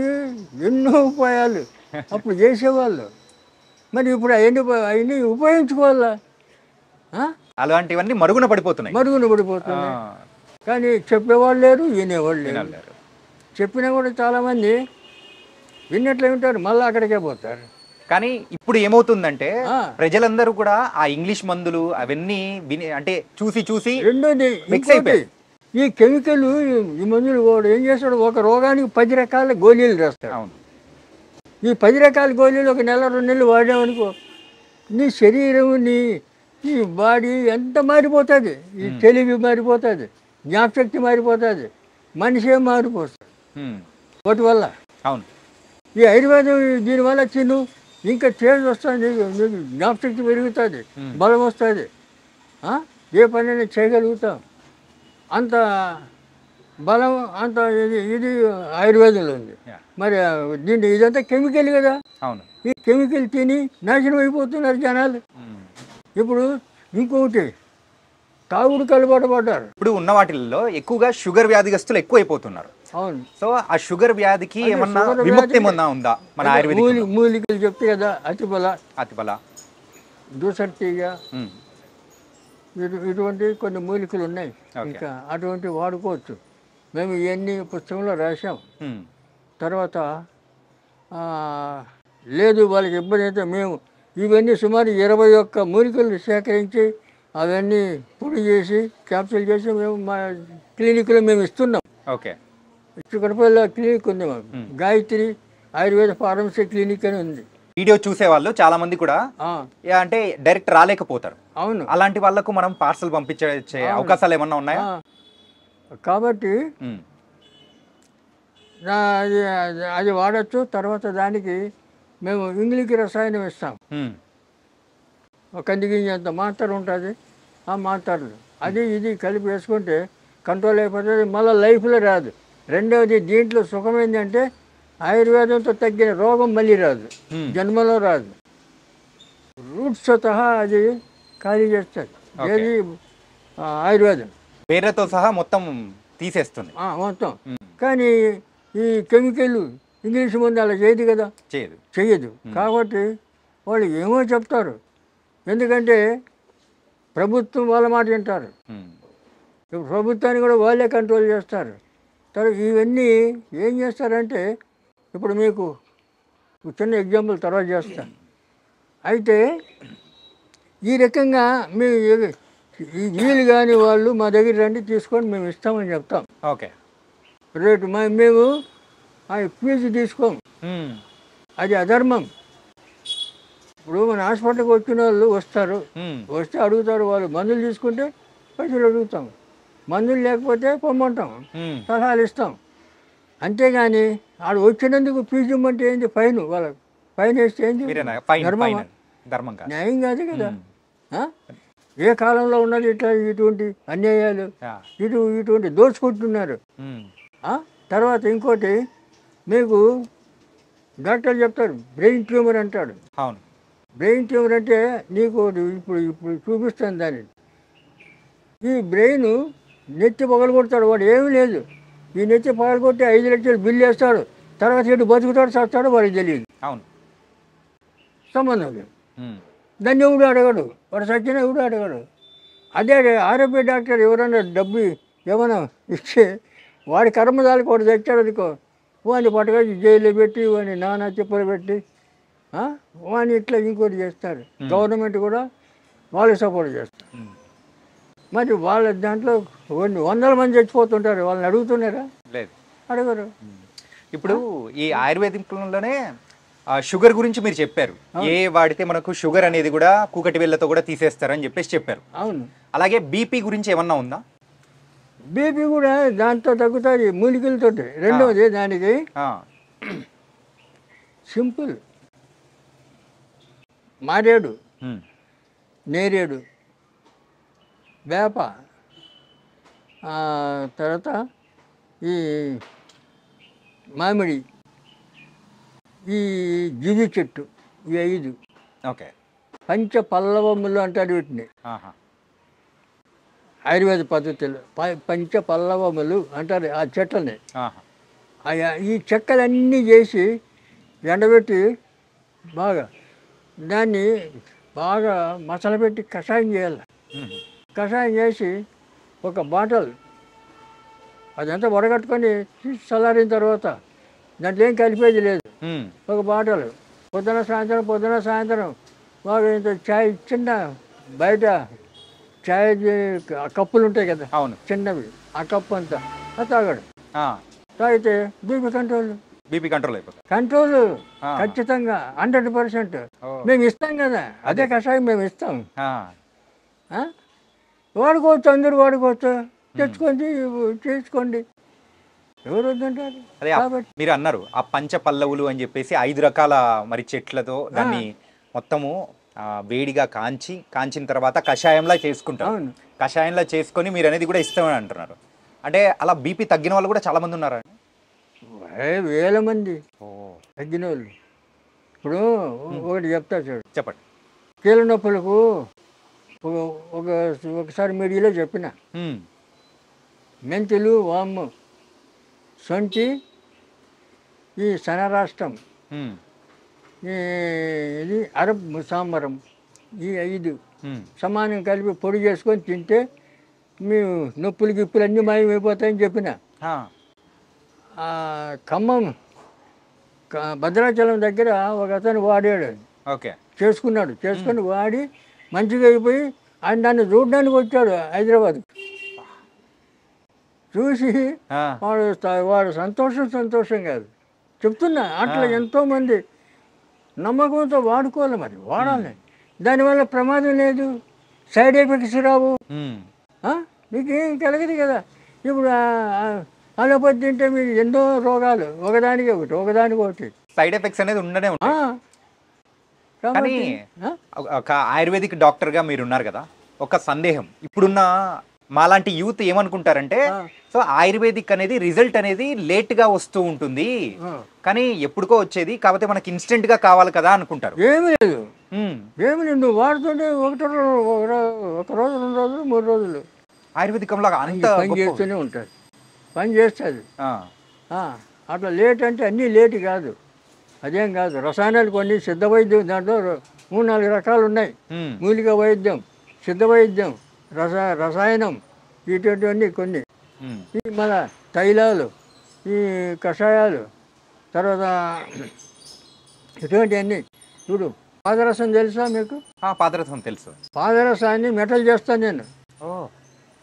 S3: ఎన్నో ఉపాయాలు అప్పుడు చేసేవాళ్ళు. మరి ఇప్పుడు అవన్నీ ఉపయోగించుకోవాలా?
S2: అలాంటివన్నీ మరుగున పడిపోతున్నాయి.
S3: కానీ చెప్పేవాళ్ళు లేరు, వినేవాళ్ళు లేరు. చెప్పినా కూడా చాలామంది విన్నట్లే ఉంటారు, మళ్ళీ అక్కడికే పోతారు.
S2: కానీ ఇప్పుడు ఏమవుతుందంటే ప్రజలందరూ కూడా ఆ ఇంగ్లీష్ మందులు అవన్నీ అంటే చూసి
S3: రెండోది ఈ కెమికల్, ఈ మందులు కూడా ఏం చేస్తాడు, ఒక రోగానికి 10 రకాల గోళీలు రాస్తాడు.
S2: అవును.
S3: ఈ 10 రకాల గోళీలు ఒక నెల 2 నెలలు వాడామనుకో, నీ శరీరం నీ బాడీ ఎంత మారిపోతుంది. ఈ తెలివి మారిపోతుంది, జ్ఞాపశక్తి మారిపోతుంది, మనిషే మారిపోతుంది వాటి వల్ల.
S2: అవును.
S3: ఈ ఆయుర్వేదం దీనివల్ల తిను, ఇంకా చేంజ్ వస్తుంది, నీకు జ్ఞాపశక్తి పెరుగుతుంది, బలం వస్తుంది, ఏ పనైనా చేయగలుగుతాం. అంత బలం అంత ఇది ఆయుర్వేదంలో ఉంది. మరి దీంట్లో ఇదంతా కెమికల్ కదా.
S2: అవును.
S3: ఈ కెమికల్ తిని నాశనం అయిపోతున్నారు జనాలు. ఇప్పుడు ఇంకొకటి తాగుడు అలవాటు పడ్డారు.
S2: ఇప్పుడు ఉన్న వాటిల్లో ఎక్కువగా షుగర్ వ్యాధిగ్రస్తులు ఎక్కువ అయిపోతున్నారు.
S3: అవును.
S2: సో ఆ షుగర్ వ్యాధికి ఏమన్నా విముక్తి ఏమన్నా ఉందా మన ఆయుర్వేదిక్?
S3: మూలికలు చెప్తే కదా, అతిబల, దూసర్తిగా ఇటువంటి కొన్ని మూలికలు ఉన్నాయి. ఇంకా అటువంటి వాడుకోవచ్చు. మేము ఇవన్నీ పుస్తకంలో రాసాం. తర్వాత లేదు వాళ్ళకి ఇబ్బంది అయితే మేము ఇవన్నీ సుమారు 21 మూలికలు సేకరించి అవన్నీ పొడి చేసి క్యాప్సూల్ చేసి మేము మా క్లినిక్లో మేము ఇస్తున్నాం.
S2: ఓకే.
S3: చిక్కడపల్లిలో క్లినిక్ ఉంది మాకు, గాయత్రి ఆయుర్వేద ఫార్మసీ క్లినిక్ అని ఉంది.
S2: వీడియో చూసే వాళ్ళు చాలా మంది కూడా అంటే డైరెక్ట్ రాలేకపోతారు.
S3: అవును.
S2: అలాంటి వాళ్ళకు మనం పార్సల్ పంపించే అవకాశాలు ఏమన్నా ఉన్నాయా? కాబట్టి
S3: అది వాడచ్చు. తర్వాత దానికి మేము ఇంగ్లీష్ రసాయనం ఇస్తాం. కందిగింజ అంత మాత్ర ఉంటుంది. ఆ మాత్రలు అది ఇది కలిపి వేసుకుంటే కంట్రోల్ అయిపోతుంది, మళ్ళీ లైఫ్లో రాదు. రెండవది దీంట్లో సుఖం ఏంటంటే ఆయుర్వేదంతో తగ్గిన రోగం మళ్ళీ రాదు, జన్మలో రాదు. రూట్స్ సహా అది ఖాళీ చేస్తుంది. ఏది ఆయుర్వేదం
S2: పేరుతో సహా మొత్తం తీసేస్తుంది
S3: మొత్తం. కానీ ఈ కెమికల్ ఇంగ్లీష్ మందు అలా చేయదు కదా, చెయ్యదు. కాబట్టి వాళ్ళు ఏమో చెప్తారు, ఎందుకంటే ప్రభుత్వం వాళ్ళ మాట వింటారు. ఇప్పుడు ప్రభుత్వాన్ని కూడా వాళ్ళే కంట్రోల్ చేస్తారు. తర్వాత ఇవన్నీ ఏం చేస్తారంటే, ఇప్పుడు మీకు చిన్న ఎగ్జాంపుల్ తర్వాత చేస్తాను. అయితే ఈ రకంగా మీ వీలు కానీ వాళ్ళు మా దగ్గర రండి తీసుకొని మేము ఇస్తామని చెప్తాం.
S2: ఓకే.
S3: రేటు మేము ఫీజు తీసుకోము, అది అధర్మం. ఇప్పుడు మన హాస్పిటల్కి వచ్చిన వాళ్ళు వస్తారు, వస్తే అడుగుతారు, వాళ్ళు మందులు తీసుకుంటే పైసలు అడుగుతాం, మందులు లేకపోతే పొమ్మంటాం, సలహాలు ఇస్తాం. అంతేగాని ఆడు వచ్చినందుకు ఫీజు ఇమ్మంటే ఏంటి? ఫైన్, వాళ్ళకి ఫైన్ వేస్తే ఏంటి?
S2: ధర్మం
S3: న్యాయం కాదు కదా. ఏ కాలంలో ఉన్నది ఇట్లా ఇటువంటి అన్యాయాలు, ఇటువంటి దోచుకుంటున్నారు. తర్వాత ఇంకోటి మీకు డాక్టర్ చెప్తారు బ్రెయిన్ ట్యూమర్ అంటాడు.
S2: అవును,
S3: బ్రెయిన్ ట్యూమర్ అంటే నీకు ఇప్పుడు ఇప్పుడు చూపిస్తాను దాన్ని. ఈ బ్రెయిన్ నెత్తి పగలగొడతాడు, వాడు ఏమీ లేదు, ఈ నెత్తి పగలగొట్టి 5 లక్షలు బిల్లు వేస్తాడు, తర్వాత ఇటు బతుకుతాడు చస్తాడు వాడికి తెలియదు.
S2: అవును,
S3: సంబంధం లేదు. దాన్ని ఎవడు అడగడు, వాడు సచ్చిన ఎవడు అడగడు. అదే ఆరోగ్య డాక్టర్ ఎవరైనా డబ్బు ఏమైనా ఇస్తే వాడి కర్మదాలకు వాడు తెచ్చాడు అనుకో, వాడిని పట్టుకొని జైల్లో పెట్టి వాడిని నానా చెప్పులు పెట్టి వాడిని ఇట్లా ఇంకోటి చేస్తారు. గవర్నమెంట్ కూడా వాళ్ళు సపోర్ట్ చేస్తారు. మరి వాళ్ళ దాంట్లో కొన్ని 100 మంది చచ్చిపోతుంటారు, వాళ్ళని అడుగుతున్నారా?
S2: లేదు,
S3: అడగరు.
S2: ఇప్పుడు ఈ ఆయుర్వేదిక్లోనే షుగర్ గురించి మీరు చెప్పారు, ఏ వాడితే మనకు షుగర్ అనేది కూడా కూకటి వేళ్ళతో కూడా తీసేస్తారని చెప్పేసి చెప్పారు.
S3: అవును.
S2: అలాగే బీపీ గురించి ఏమన్నా ఉందా?
S3: బీపీ కూడా దాంతో తగ్గుతుంది మూలికలతో. రెండవది దానికి సింపుల్, మారేడు, నేరేడు, వేప, తర్వాత ఈ మామిడి, ఈ జిగి చెట్టు, ఈ 5.
S2: ఓకే.
S3: పంచ పల్లవములు అంటారు వీటిని ఆయుర్వేద పద్ధతిలో. పంచ పల్లవములు అంటారు ఆ చెట్లని. ఈ చెక్కలన్నీ చేసి ఎండబెట్టి బాగా దాన్ని బాగా మసలబెట్టి కషాయం చేయాలి. కషాయం చేసి ఒక బాటిల్ అదంతా వడగట్టుకొని చల్లారిన తర్వాత దాంట్లో ఏం కలిపేది లేదు, ఒక బాటిల్ పొద్దున సాయంత్రం బాగా ఇంత చాయ్, చిన్న బయట చాయ్ కప్పులు ఉంటాయి కదా,
S2: అవును,
S3: చిన్నవి, ఆ కప్పు అంతా తాగాడు. తాగితే బీపీ కంట్రోల్ అయిపోతుంది. కంట్రోల్ ఖచ్చితంగా 100%. మేము ఇస్తాం కదా, అదే కషాయం మేము ఇస్తాం. వాడుకోవచ్చు, అందరూ వాడుకోవచ్చు, తెచ్చుకోండి, చేసుకోండి, ఎవరు వద్దంటారు.
S2: కాబట్టి మీరు అన్నారు ఆ పంచ పల్లవులు అని చెప్పేసి 5 రకాల మరి చెట్లతో దాన్ని మొత్తము వేడిగా కాంచిన తర్వాత కషాయంలా చేసుకుంటారు. కషాయంలా చేసుకొని మీరు అనేది కూడా ఇస్తామని అంటున్నారు. అంటే అలా బీపీ తగ్గిన వాళ్ళు కూడా చాలా మంది ఉన్నారు,
S3: వేల మంది తగ్గిన వాళ్ళు. ఇప్పుడు ఒకటి చెప్తా చూడు,
S2: చెప్పండి.
S3: కీళ్ళ నొప్పులకు ఒకసారి మీడియాలో చెప్పిన మెంతులు, వాము, సొంటి, ఈ సనరాష్ట్రం, ఇది అరబ్ ముసాంబరం, ఈ 5 సమానం కలిపి పొడి చేసుకొని తింటే మీ నొప్పులు గిప్పులు అన్నీ మాయమైపోతాయని చెప్పిన. ఖమ్మం భద్రాచలం దగ్గర ఒక అతను వాడాడు, చేసుకుని వాడి మంచిగా అయిపోయి ఆయన దాన్ని చూడడానికి వచ్చాడు హైదరాబాద్. చూసి వాడు సంతోషం కాదు చెప్తున్నా. అట్లా ఎంతోమంది నమ్మకంతో వాడుకోవాలి, మరి వాడాలి. దానివల్ల ప్రమాదం లేదు, సైడ్ ఎఫెక్ట్స్ రావు, మీకేం కలగదు కదా. ఇప్పుడు అలోపతి తింటే మీకు ఎన్నో రోగాలు ఒకదానికి ఒకటి
S2: సైడ్ ఎఫెక్ట్స్ అనేది ఉండనే ఉంటాయి. కానీ ఒక ఆయుర్వేదిక్ డాక్టర్గా మీరు ఉన్నారు కదా, ఒక సందేహం. ఇప్పుడున్న మాలాంటి యూత్ ఏమనుకుంటారంటే, సో ఆయుర్వేదిక్ అనేది రిజల్ట్ అనేది లేట్గా వస్తూ ఉంటుంది, కానీ ఎప్పుడుకో వచ్చేది, కాకపోతే మనకి ఇన్స్టెంట్ గా కావాలి కదా అనుకుంటారు.
S3: ఏమీ లేదు, నువ్వు వాడుతుంటే ఒక రోజు 2 రోజులు 3 రోజులు
S2: ఆయుర్వేదికంలో అంత
S3: పని చేస్తూనే ఉంటుంది, పని చేస్తుంది. అట్లా లేట్ అంటే అన్నీ లేట్ కాదు, అదేం కాదు. రసాయనాలు కొన్ని సిద్ధ వైద్యం, దాంట్లో 3-4 రకాలు ఉన్నాయి. మూలిక వైద్యం, సిద్ధ వైద్యం, రసాయనం, ఇటువంటివన్నీ కొన్ని. ఈ మన తైలాలు, ఈ కషాయాలు, తర్వాత ఇటువంటివన్నీ. చూడు, పాదరసం తెలుసా మీకు?
S2: పాదరసం తెలుసు.
S3: పాదరసాన్ని మెటల్ చేస్తాను నేను,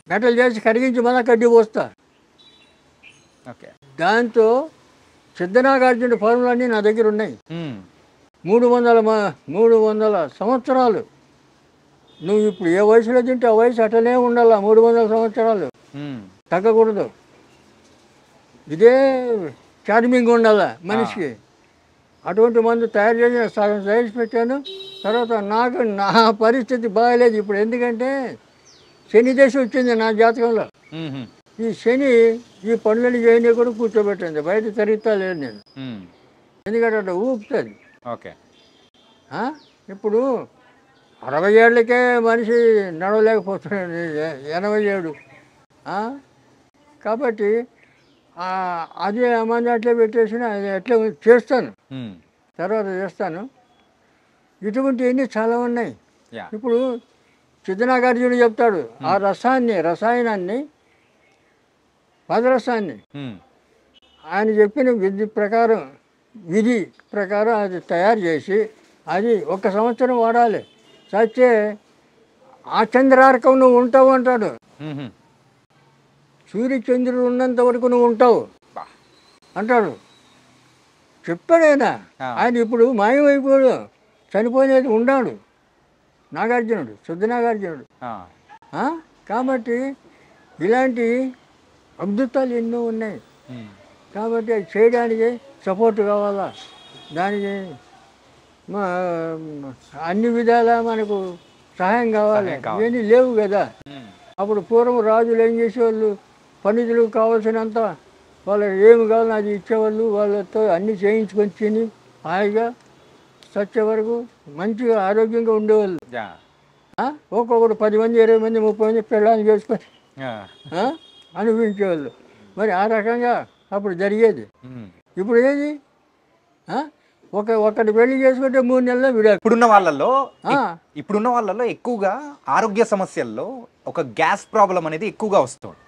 S3: మెటల్ చేసి కరిగించి మళ్ళీ కడ్డీ పోస్తా. దాంతో సిద్ధనాగార్జున ఫార్ములన్నీ నా దగ్గర ఉన్నాయి. 300 సంవత్సరాలు నువ్వు ఇప్పుడు ఏ వయసులో తింటే ఆ వయసు అట్లనే ఉండాల. 300 సంవత్సరాలు తగ్గకూడదు. ఇదే చార్మింగ్ ఉండాల మనిషికి. అటువంటి మందు తయారు చేసి సగం సైజ్ పెట్టాను. తర్వాత నా పరిస్థితి బాగాలేదు ఇప్పుడు. ఎందుకంటే శని దశ వచ్చింది నా జాతకంలో. ఈ శని ఈ పనులని చేయని కూడా కూర్చోబెట్టింది. బయట తిరుగుతా లేదు నేను. ఎందుకంటే అట్లా ఊపుతుంది.
S2: ఓకే.
S3: ఇప్పుడు 60 ఏళ్ళకే మనిషి నడవలేకపోతున్నాడు, 87. కాబట్టి అదే మంది అట్లే పెట్టేసిన అది అట్లే చేస్తాను, తర్వాత చేస్తాను. ఇటువంటివన్నీ చాలా ఉన్నాయి. ఇప్పుడు సిద్ధనాగార్జునుడు చెప్తాడు ఆ రసాయనాన్ని పదరసాన్ని ఆయన చెప్పిన విధి ప్రకారం అది తయారు చేసి అది 1 సంవత్సరం వాడాలి. చచ్చే ఆ చంద్రార్కం నువ్వు ఉంటావు అంటాడు. సూర్యచంద్రుడు ఉన్నంత వరకు నువ్వు ఉంటావు అంటాడు. చెప్పాడైనా. ఆయన ఇప్పుడు మాయమైపోయాడు, చనిపోయినది ఉన్నాడు నాగార్జునుడు, శుద్ధనాగార్జునుడు. కాబట్టి ఇలాంటి అద్భుతాలు ఎన్నో ఉన్నాయి. కాబట్టి అది చేయడానికి సపోర్ట్ కావాలా, దానికి అన్ని విధాలా మనకు సహాయం కావాలి. ఇవన్నీ లేవు కదా. అప్పుడు పూర్వం రాజులు ఏం చేసేవాళ్ళు, పండితులు కావాల్సినంత వాళ్ళకి ఏమి కావాలో అది ఇచ్చేవాళ్ళు. వాళ్ళతో అన్నీ చేయించుకొని తిని హాయిగా చచ్చే వరకు మంచిగా ఆరోగ్యంగా ఉండేవాళ్ళు. ఒక్కొక్కరు 10 మంది 20 మంది 30 మంది పెళ్ళాన్ని చేసుకొని అనుభవించేవాళ్ళు. మరి ఆ రకంగా అప్పుడు జరిగేది. ఇప్పుడు ఏది ఒకటి పెళ్లి చేసుకుంటే 3 నెలల్లో విడాకు.
S2: ఇప్పుడున్న వాళ్ళలో ఎక్కువగా ఆరోగ్య సమస్యల్లో ఒక గ్యాస్ ప్రాబ్లం అనేది ఎక్కువగా వస్తుంది.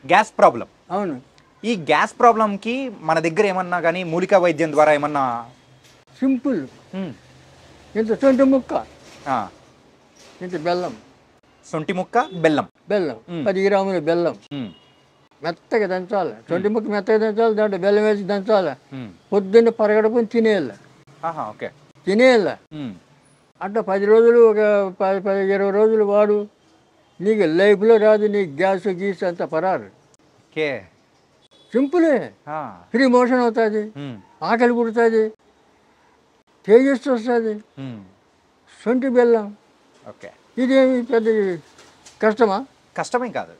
S2: Gas problem.
S3: అవును.
S2: ఈ గ్యాస్ ప్రాబ్లంకి మన దగ్గర ఏమన్నా కానీ మూలికా వైద్యం ద్వారా ఏమన్నా?
S3: సింపుల్. ఇంత సొంటి ముక్క, ఇంత బెల్లం.
S2: సొంటి ముక్క బెల్లం
S3: 10 గ్రాముల బెల్లం మెత్తగా దంచాలి. సొంటి ముక్క మెత్తగా దంచాలి, దాంట్లో బెల్లం వేసి దంచాలి. పొద్దున్న పరగడుపుని తినేయాలి. తినేయాలి. అట్లా 10 రోజులు, ఒక 10-20 రోజులు వాడు. నీకు లైఫ్లో రాదు, నీకు గ్యాస్ గీస్ అంత పరారు. సింపులే. ఫ్రీ మోషన్ అవుతుంది, ఆకలి పుడుతుంది, తేజస్సు వస్తుంది. సొంటి బెల్లం. ఇదేమి పెద్ద కష్టమా?
S2: కష్టమే కాదు.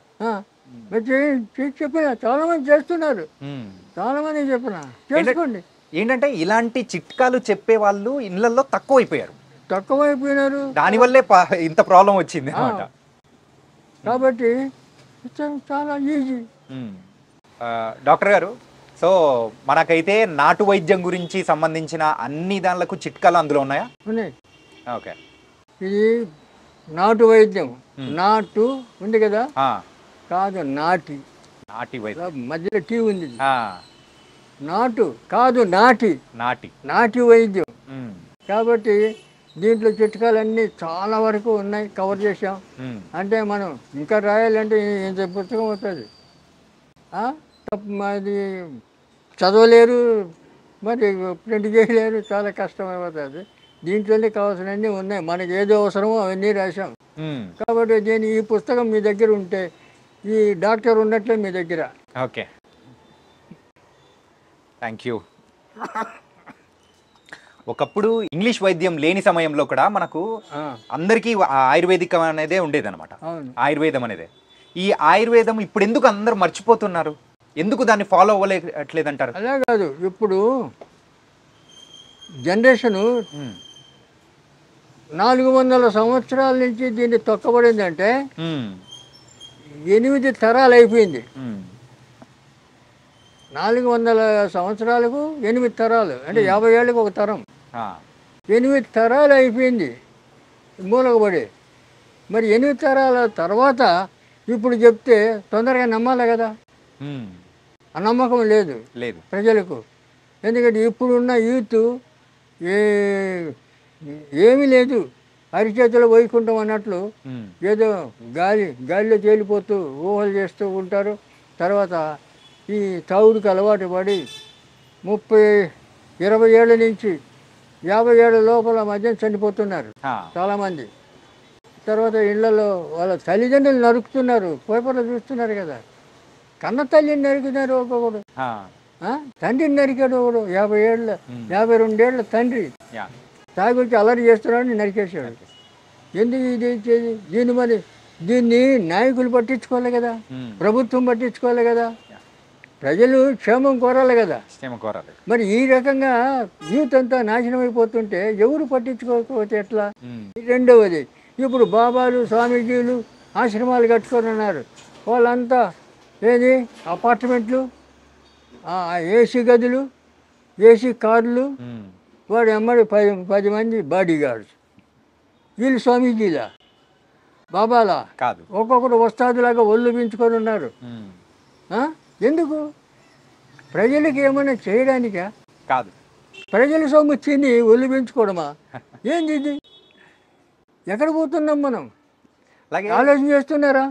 S3: చెప్పిన చాలా మంది చేస్తున్నారు, చాలా మంది చెప్పిన చేసుకోండి.
S2: ఏంటంటే ఇలాంటి చిట్కాలు చెప్పే వాళ్ళు ఇళ్లలో తక్కువైపోయినారు. దానివల్లే ఇంత ప్రాబ్లం వచ్చింది అన్నమాట.
S3: కాబట్టి చాలా ఈజీ.
S2: డాక్టర్ గారు, సో మనకైతే నాటు వైద్యం గురించి సంబంధించిన అన్ని దానిలకు చిట్కాలు అందులో ఉన్నాయా?
S3: ఉన్నాయి.
S2: ఓకే.
S3: ఇది నాటు వైద్యం. నాటు ఉంది కదా, కాదు నాటి వైద్యం. మధ్యలో టీ ఉంది. నాటు కాదు నాటి వైద్యం. కాబట్టి దీంట్లో చిట్కాలన్నీ చాలా వరకు ఉన్నాయి, కవర్ చేసాం. అంటే మనం ఇంకా రాయాలంటే ఇంత పుస్తకం అవుతుంది. అది చదవలేరు, మరి ప్రింట్ చేయలేరు, చాలా కష్టమైపోతుంది. దీంట్లోనే కావాల్సినవన్నీ ఉన్నాయి. మనకి ఏదో అవసరమో అవన్నీ రాసాం. కాబట్టి ఈ పుస్తకం మీ దగ్గర ఉంటే ఈ డాక్టర్ ఉన్నట్లే మీ దగ్గర.
S2: Okay, thank you. ఒకప్పుడు ఇంగ్లీష్ వైద్యం లేని సమయంలో కూడా మనకు అందరికీ ఆయుర్వేదికం అనేదే ఉండేదన్నమాట. ఆయుర్వేదం అనేదే. ఈ ఆయుర్వేదం ఇప్పుడు ఎందుకు అందరు మర్చిపోతున్నారు? ఎందుకు దాన్ని ఫాలో అవ్వలేట్లేదంటారు?
S3: అలా కాదు, ఇప్పుడు జనరేషను 400 సంవత్సరాల నుంచి దీన్ని తొక్కబడిందంటే 8 తరాలు అయిపోయింది. 400 సంవత్సరాలకు 8 తరాలు అంటే 50 ఏళ్ళకి ఒక తరం. 8 తరాలు అయిపోయింది మూలకబడి. మరి 8 తరాల తర్వాత ఇప్పుడు చెప్తే తొందరగా నమ్మాలి కదా. ఆ నమ్మకం లేదు ప్రజలకు. ఎందుకంటే ఇప్పుడున్న యూత్ ఏమీ లేదు, అరిచేతిలో వైకుంఠం అన్నట్లు ఏదో గాలిలో తేలిపోతూ ఊహలు చేస్తూ ఉంటారు. తర్వాత ఈ తాగుడికి అలవాటు పడి 30-20 ఏళ్ళ నుంచి 50 ఏళ్ళ లోపల మధ్య చనిపోతున్నారు
S2: ఆ,
S3: చాలామంది. తర్వాత ఇళ్లలో వాళ్ళ తల్లిదండ్రులు నరుకుతున్నారు, పేపర్లో చూస్తున్నారు కదా. కన్న తల్లిని నరికినారు ఒక్కొక్కడు,
S2: ఆ,
S3: తండ్రిని నరికాడు ఒకడు 50 ఏళ్ళ 52 ఏళ్ళ తండ్రి
S2: యా,
S3: తాగి వచ్చి అలరి చేస్తున్నాడని నరికేశాడు. ఎందుకు ఇది ఇచ్చేది? దీన్ని నాయకులు పట్టించుకోవాలి కదా, ప్రభుత్వం పట్టించుకోవాలి కదా, ప్రజలు క్షేమం కోరాలి కదా.
S2: క్షేమ కోరాలి.
S3: మరి ఈ రకంగా యూత్ అంతా నాశనం అయిపోతుంటే ఎవరు పట్టించుకోకపోతే ఎట్లా? రెండవది, ఇప్పుడు బాబాలు స్వామీజీలు ఆశ్రమాలు కట్టుకొని ఉన్నారు. వాళ్ళంతా ఏది అపార్ట్మెంట్లు, ఏసీ గదులు, ఏసీ కార్లు, వాడు ఎమ్మడి 10 మంది బాడీ గార్డ్స్. వీళ్ళు స్వామీజీలా బాబాలా
S2: కాదు,
S3: ఒక్కొక్కరు వస్తాదులాగా ఒళ్ళు పెంచుకొని ఉన్నారు. ఎందుకు? ప్రజలకి ఏమైనా చేయడానికా?
S2: కాదు,
S3: ప్రజల సొమ్ము తిని ఒళ్ళు పెంచుకోవడమా? ఏంది ఇది? ఎక్కడ పోతున్నాం మనం?
S2: అలాగే
S3: ఆలోచన చేస్తున్నారా?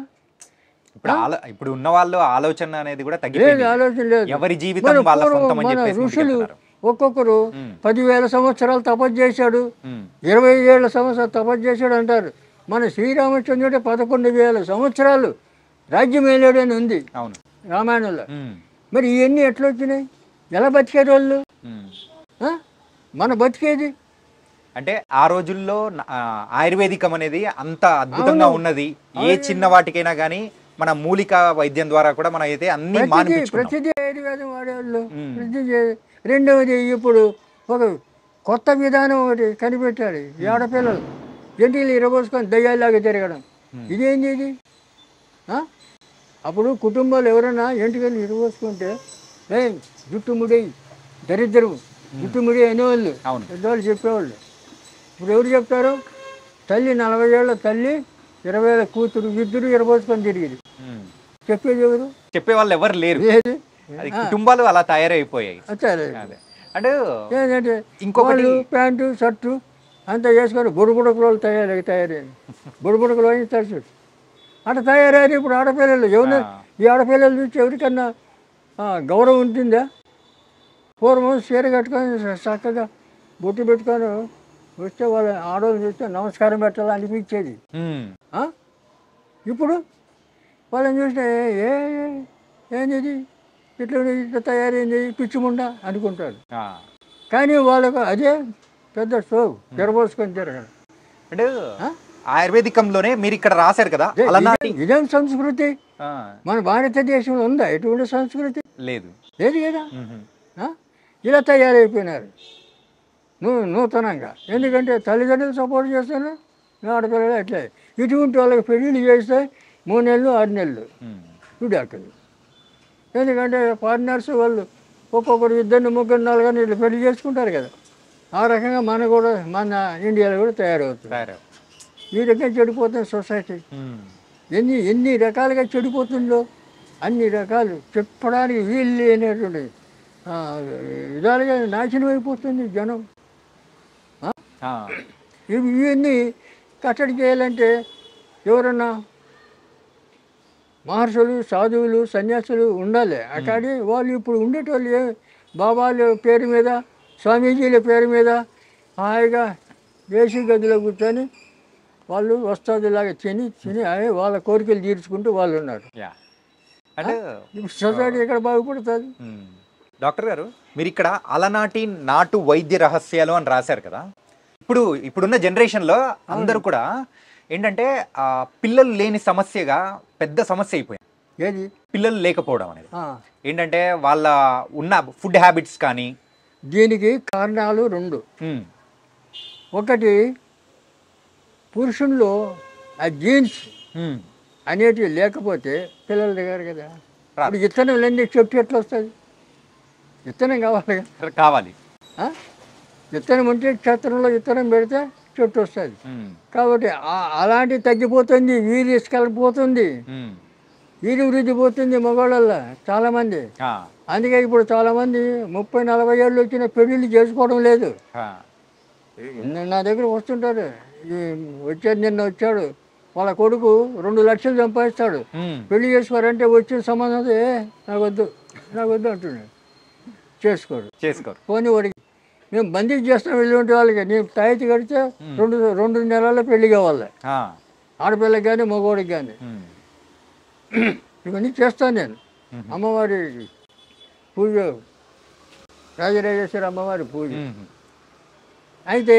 S2: ఇప్పుడు ఉన్న వాళ్ళు ఆలోచన అనేది కూడా
S3: లేదు,
S2: తగ్గిపోయింది.
S3: ఆలోచన లేదు.
S2: ఎవరి జీవితం వాళ్ళ సొంతం అని
S3: మన
S2: చెప్పేసి
S3: ఋషులు
S2: ముందుకెళ్తున్నారు.
S3: ఒక్కొక్కరు 10,000 సంవత్సరాలు తపస్సు చేశాడు, 20 ఏళ్ళ సంవత్సరాలు తపస్సు చేశాడు అంటారు. మన శ్రీరామచంద్రుడే 11,000 సంవత్సరాలు రాజ్యం ఏలాడు అని ఉంది
S2: అవును
S3: రామాయణంలో. మరి ఇవన్నీ ఎట్లా వచ్చినాయి? ఎలా బతికారు వాళ్ళు? మన బతికేది
S2: అంటే ఆ రోజుల్లో ఆయుర్వేదికం అనేది అంత అద్భుతంగా ఉన్నది. ఏ చిన్న వాటికైనా కానీ మన మూలిక వైద్యం ద్వారా కూడా మనం అయితే అన్ని
S3: ప్రతిదీ ఆయుర్వేదం వాడేవాళ్ళు. రెండవది, ఇప్పుడు ఒక కొత్త విధానం ఒకటి కనిపెట్టాడు. ఈ ఆడపిల్లలు జంటిలు ఇరబోసుకొని దయ్యాలాగా తిరగడం. ఇదేంటి ఇది? అప్పుడు కుటుంబాలు ఎవరైనా ఎంటికలు ఇరబోసుకుంటే జుట్టుముడి దరిద్రం జుట్టుముడి అనేవాళ్ళు, పెద్దవాళ్ళు చెప్పేవాళ్ళు. ఇప్పుడు ఎవరు చెప్తారు? తల్లి 40 ఏళ్ళ తల్లి 20 ఏళ్ళ కూతురు ఇద్దరు ఇరబోసుకొని తిరిగింది. చెప్పేది ఎవరు?
S2: చెప్పేవాళ్ళు ఎవరు లేరు. కుటుంబాలు అలా తయారైపోయాయి. అంటే
S3: ఏంటంటే ఇంకొకటి ప్యాంటు షర్టు అంతా వేసుకొని బుడబుడకలు తయారైంది. బుడబుడకలు అయిన తరచు అట్లా తయారయ్యారు. ఇప్పుడు ఆడపిల్లలు ఎవరు? ఈ ఆడపిల్లలు చూసి ఎవరికన్నా గౌరవం ఉంటుందా? పూర్వం చీర కట్టుకొని చక్కగా బొట్టు పెట్టుకొని వస్తే వాళ్ళ ఆడవాళ్ళు చూస్తే నమస్కారం పెట్టాలని అనిపించేది. ఇప్పుడు వాళ్ళని చూస్తే ఏంది ఇట్లా తయారైంది పిచ్చిముండా అనుకుంటారు. కానీ వాళ్ళకు అదే పెద్ద షో జరబోసుకొని తిరగడం.
S2: అంటే ఆయుర్వేదికంలోనే మీరు ఇక్కడ రాశారు కదా,
S3: ఇదేం సంస్కృతి? మన భారతదేశంలో ఉందా ఎటువంటి సంస్కృతి?
S2: లేదు
S3: లేదు కదా. ఇలా తయారైపోయినారు నూతనంగా. ఎందుకంటే తల్లిదండ్రులు సపోర్ట్ చేస్తున్నారు, ఆడపిల్లలు అట్లే. ఇటువంటి వాళ్ళకి పెళ్ళిళ్ళు చేస్తే 3 నెలలు 6 నెలలు విడాకులు. ఎందుకంటే పార్ట్నర్స్ వాళ్ళు ఒక్కొక్కరు 2 3 4 ఇట్లా పెళ్లి చేసుకుంటారు కదా. ఆ రకంగా మన ఇండియాలో కూడా తయారవుతుంది. ఈ రకంగా చెడిపోతుంది సొసైటీ. ఎన్ని రకాలుగా చెడిపోతుందో అన్ని రకాలు చెప్పడానికి వీలు లేనటువంటి విధాలుగా నాశనం అయిపోతుంది జనం. ఇవన్నీ కట్టడి చేయాలంటే ఎవరన్నా మహర్షులు సాధువులు సన్యాసులు ఉండాలి. అక్కడి వాళ్ళు ఇప్పుడు ఉండేటోళ్ళు బాబాల పేరు మీద స్వామీజీల పేరు మీద హాయిగా ఏసీ గదిలో కూర్చొని వాళ్ళు వస్తాదులాగా తిని వాళ్ళ కోరికలు తీర్చుకుంటూ వాళ్ళు ఉన్నారు. ఇప్పుడు సొసైటీ ఎక్కడ బాగుపడుతుంది?
S2: డాక్టర్ గారు, మీరు ఇక్కడ అలనాటి నాటు వైద్య రహస్యాలు అని రాశారు కదా. ఇప్పుడున్న జనరేషన్లో అందరూ కూడా ఏంటంటే పిల్లలు లేని సమస్యగా పెద్ద సమస్య అయిపోయింది.
S3: ఏది?
S2: పిల్లలు లేకపోవడం అనేది. ఏంటంటే వాళ్ళ ఉన్న ఫుడ్ హ్యాబిట్స్ కానీ.
S3: దీనికి కారణాలు 2. ఒకటి, పురుషుల్లో ఆ జీన్స్ అనేటివి లేకపోతే పిల్లలు దిగారు కదా. ఇప్పుడు విత్తనం లేని చెట్టు ఎట్లా వస్తుంది? విత్తనం కావాలి. విత్తనం ఉంటే క్షేత్రంలో విత్తనం పెడితే చెట్టు వస్తుంది. కాబట్టి అలాంటివి తగ్గిపోతుంది, వీర్యస్కలిపోతుంది, వీరి వృద్ధి పోతుంది మగవాళ్ళల్లో చాలామంది. అందుకే ఇప్పుడు చాలామంది 30-40 ఏళ్ళు వచ్చిన పెళ్ళిళ్ళు చేసుకోవడం లేదు. నా దగ్గర వస్తుంటారు, నిన్న వచ్చాడు వాళ్ళ కొడుకు 2 లక్షలు సంపాదిస్తాడు, పెళ్లి చేసుకోరంటే వచ్చిన సంబంధం నాకు వద్దు అంటున్నాడు. చేసుకోరు. పోనీ వాడికి మేము బందీ చేస్తాం వెళ్ళి వాళ్ళకి. నేను తాయితీ కడితే 2 నెలల్లో పెళ్లి కావాలి, ఆడపిల్లకి కానీ మగవాడికి కానీ. ఇవన్నీ చేస్తాను నేను. అమ్మవారి పూజ, రాజరాజేశ్వరి అమ్మవారి పూజ. అయితే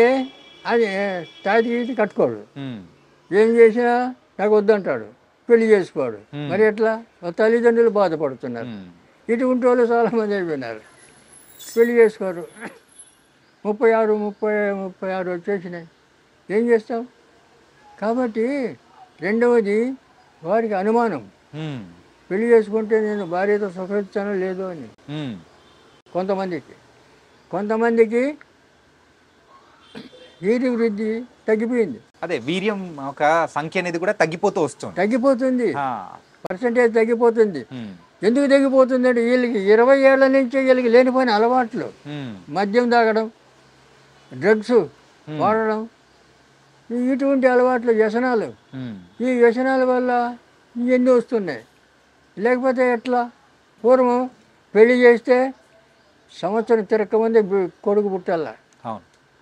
S3: అది తాయితీ గీతి కట్టుకోడు. ఏం చేసినా నాకు వద్దంటాడు, పెళ్లి చేసుకోడు. మరి ఎట్లా? తల్లిదండ్రులు బాధపడుతున్నారు. ఇటువంటి వాళ్ళు చాలామంది అయిపోయినారు, పెళ్లి చేసుకోరు. 36 వచ్చేసినాయి. ఏం చేస్తాం? కాబట్టి రెండవది వారికి అనుమానం, పెళ్లి చేసుకుంటే నేను భార్యతో సుఖిస్తానో లేదో అని. కొంతమందికి వీర్య వృద్ధి తగ్గిపోయింది.
S2: అదే వీర్యం ఒక సంఖ్య అనేది కూడా తగ్గిపోతుంది, పర్సంటేజ్ తగ్గిపోతుంది. ఎందుకు తగ్గిపోతుంది అంటే వీళ్ళకి 20 ఏళ్ల నుంచే వీళ్ళకి లేనిపోయిన అలవాట్లు, మద్యం తాగడం, డ్రగ్స్ వాడడం, ఇటువంటి అలవాట్లు, వ్యసనాలు. ఈ వ్యసనాల వల్ల ఇవన్నీ వస్తున్నాయి. లేకపోతే ఎట్లా? పూర్వం పెళ్లి చేస్తే సంవత్సరం తిరక్కమంది కొడుకు పుట్టాల,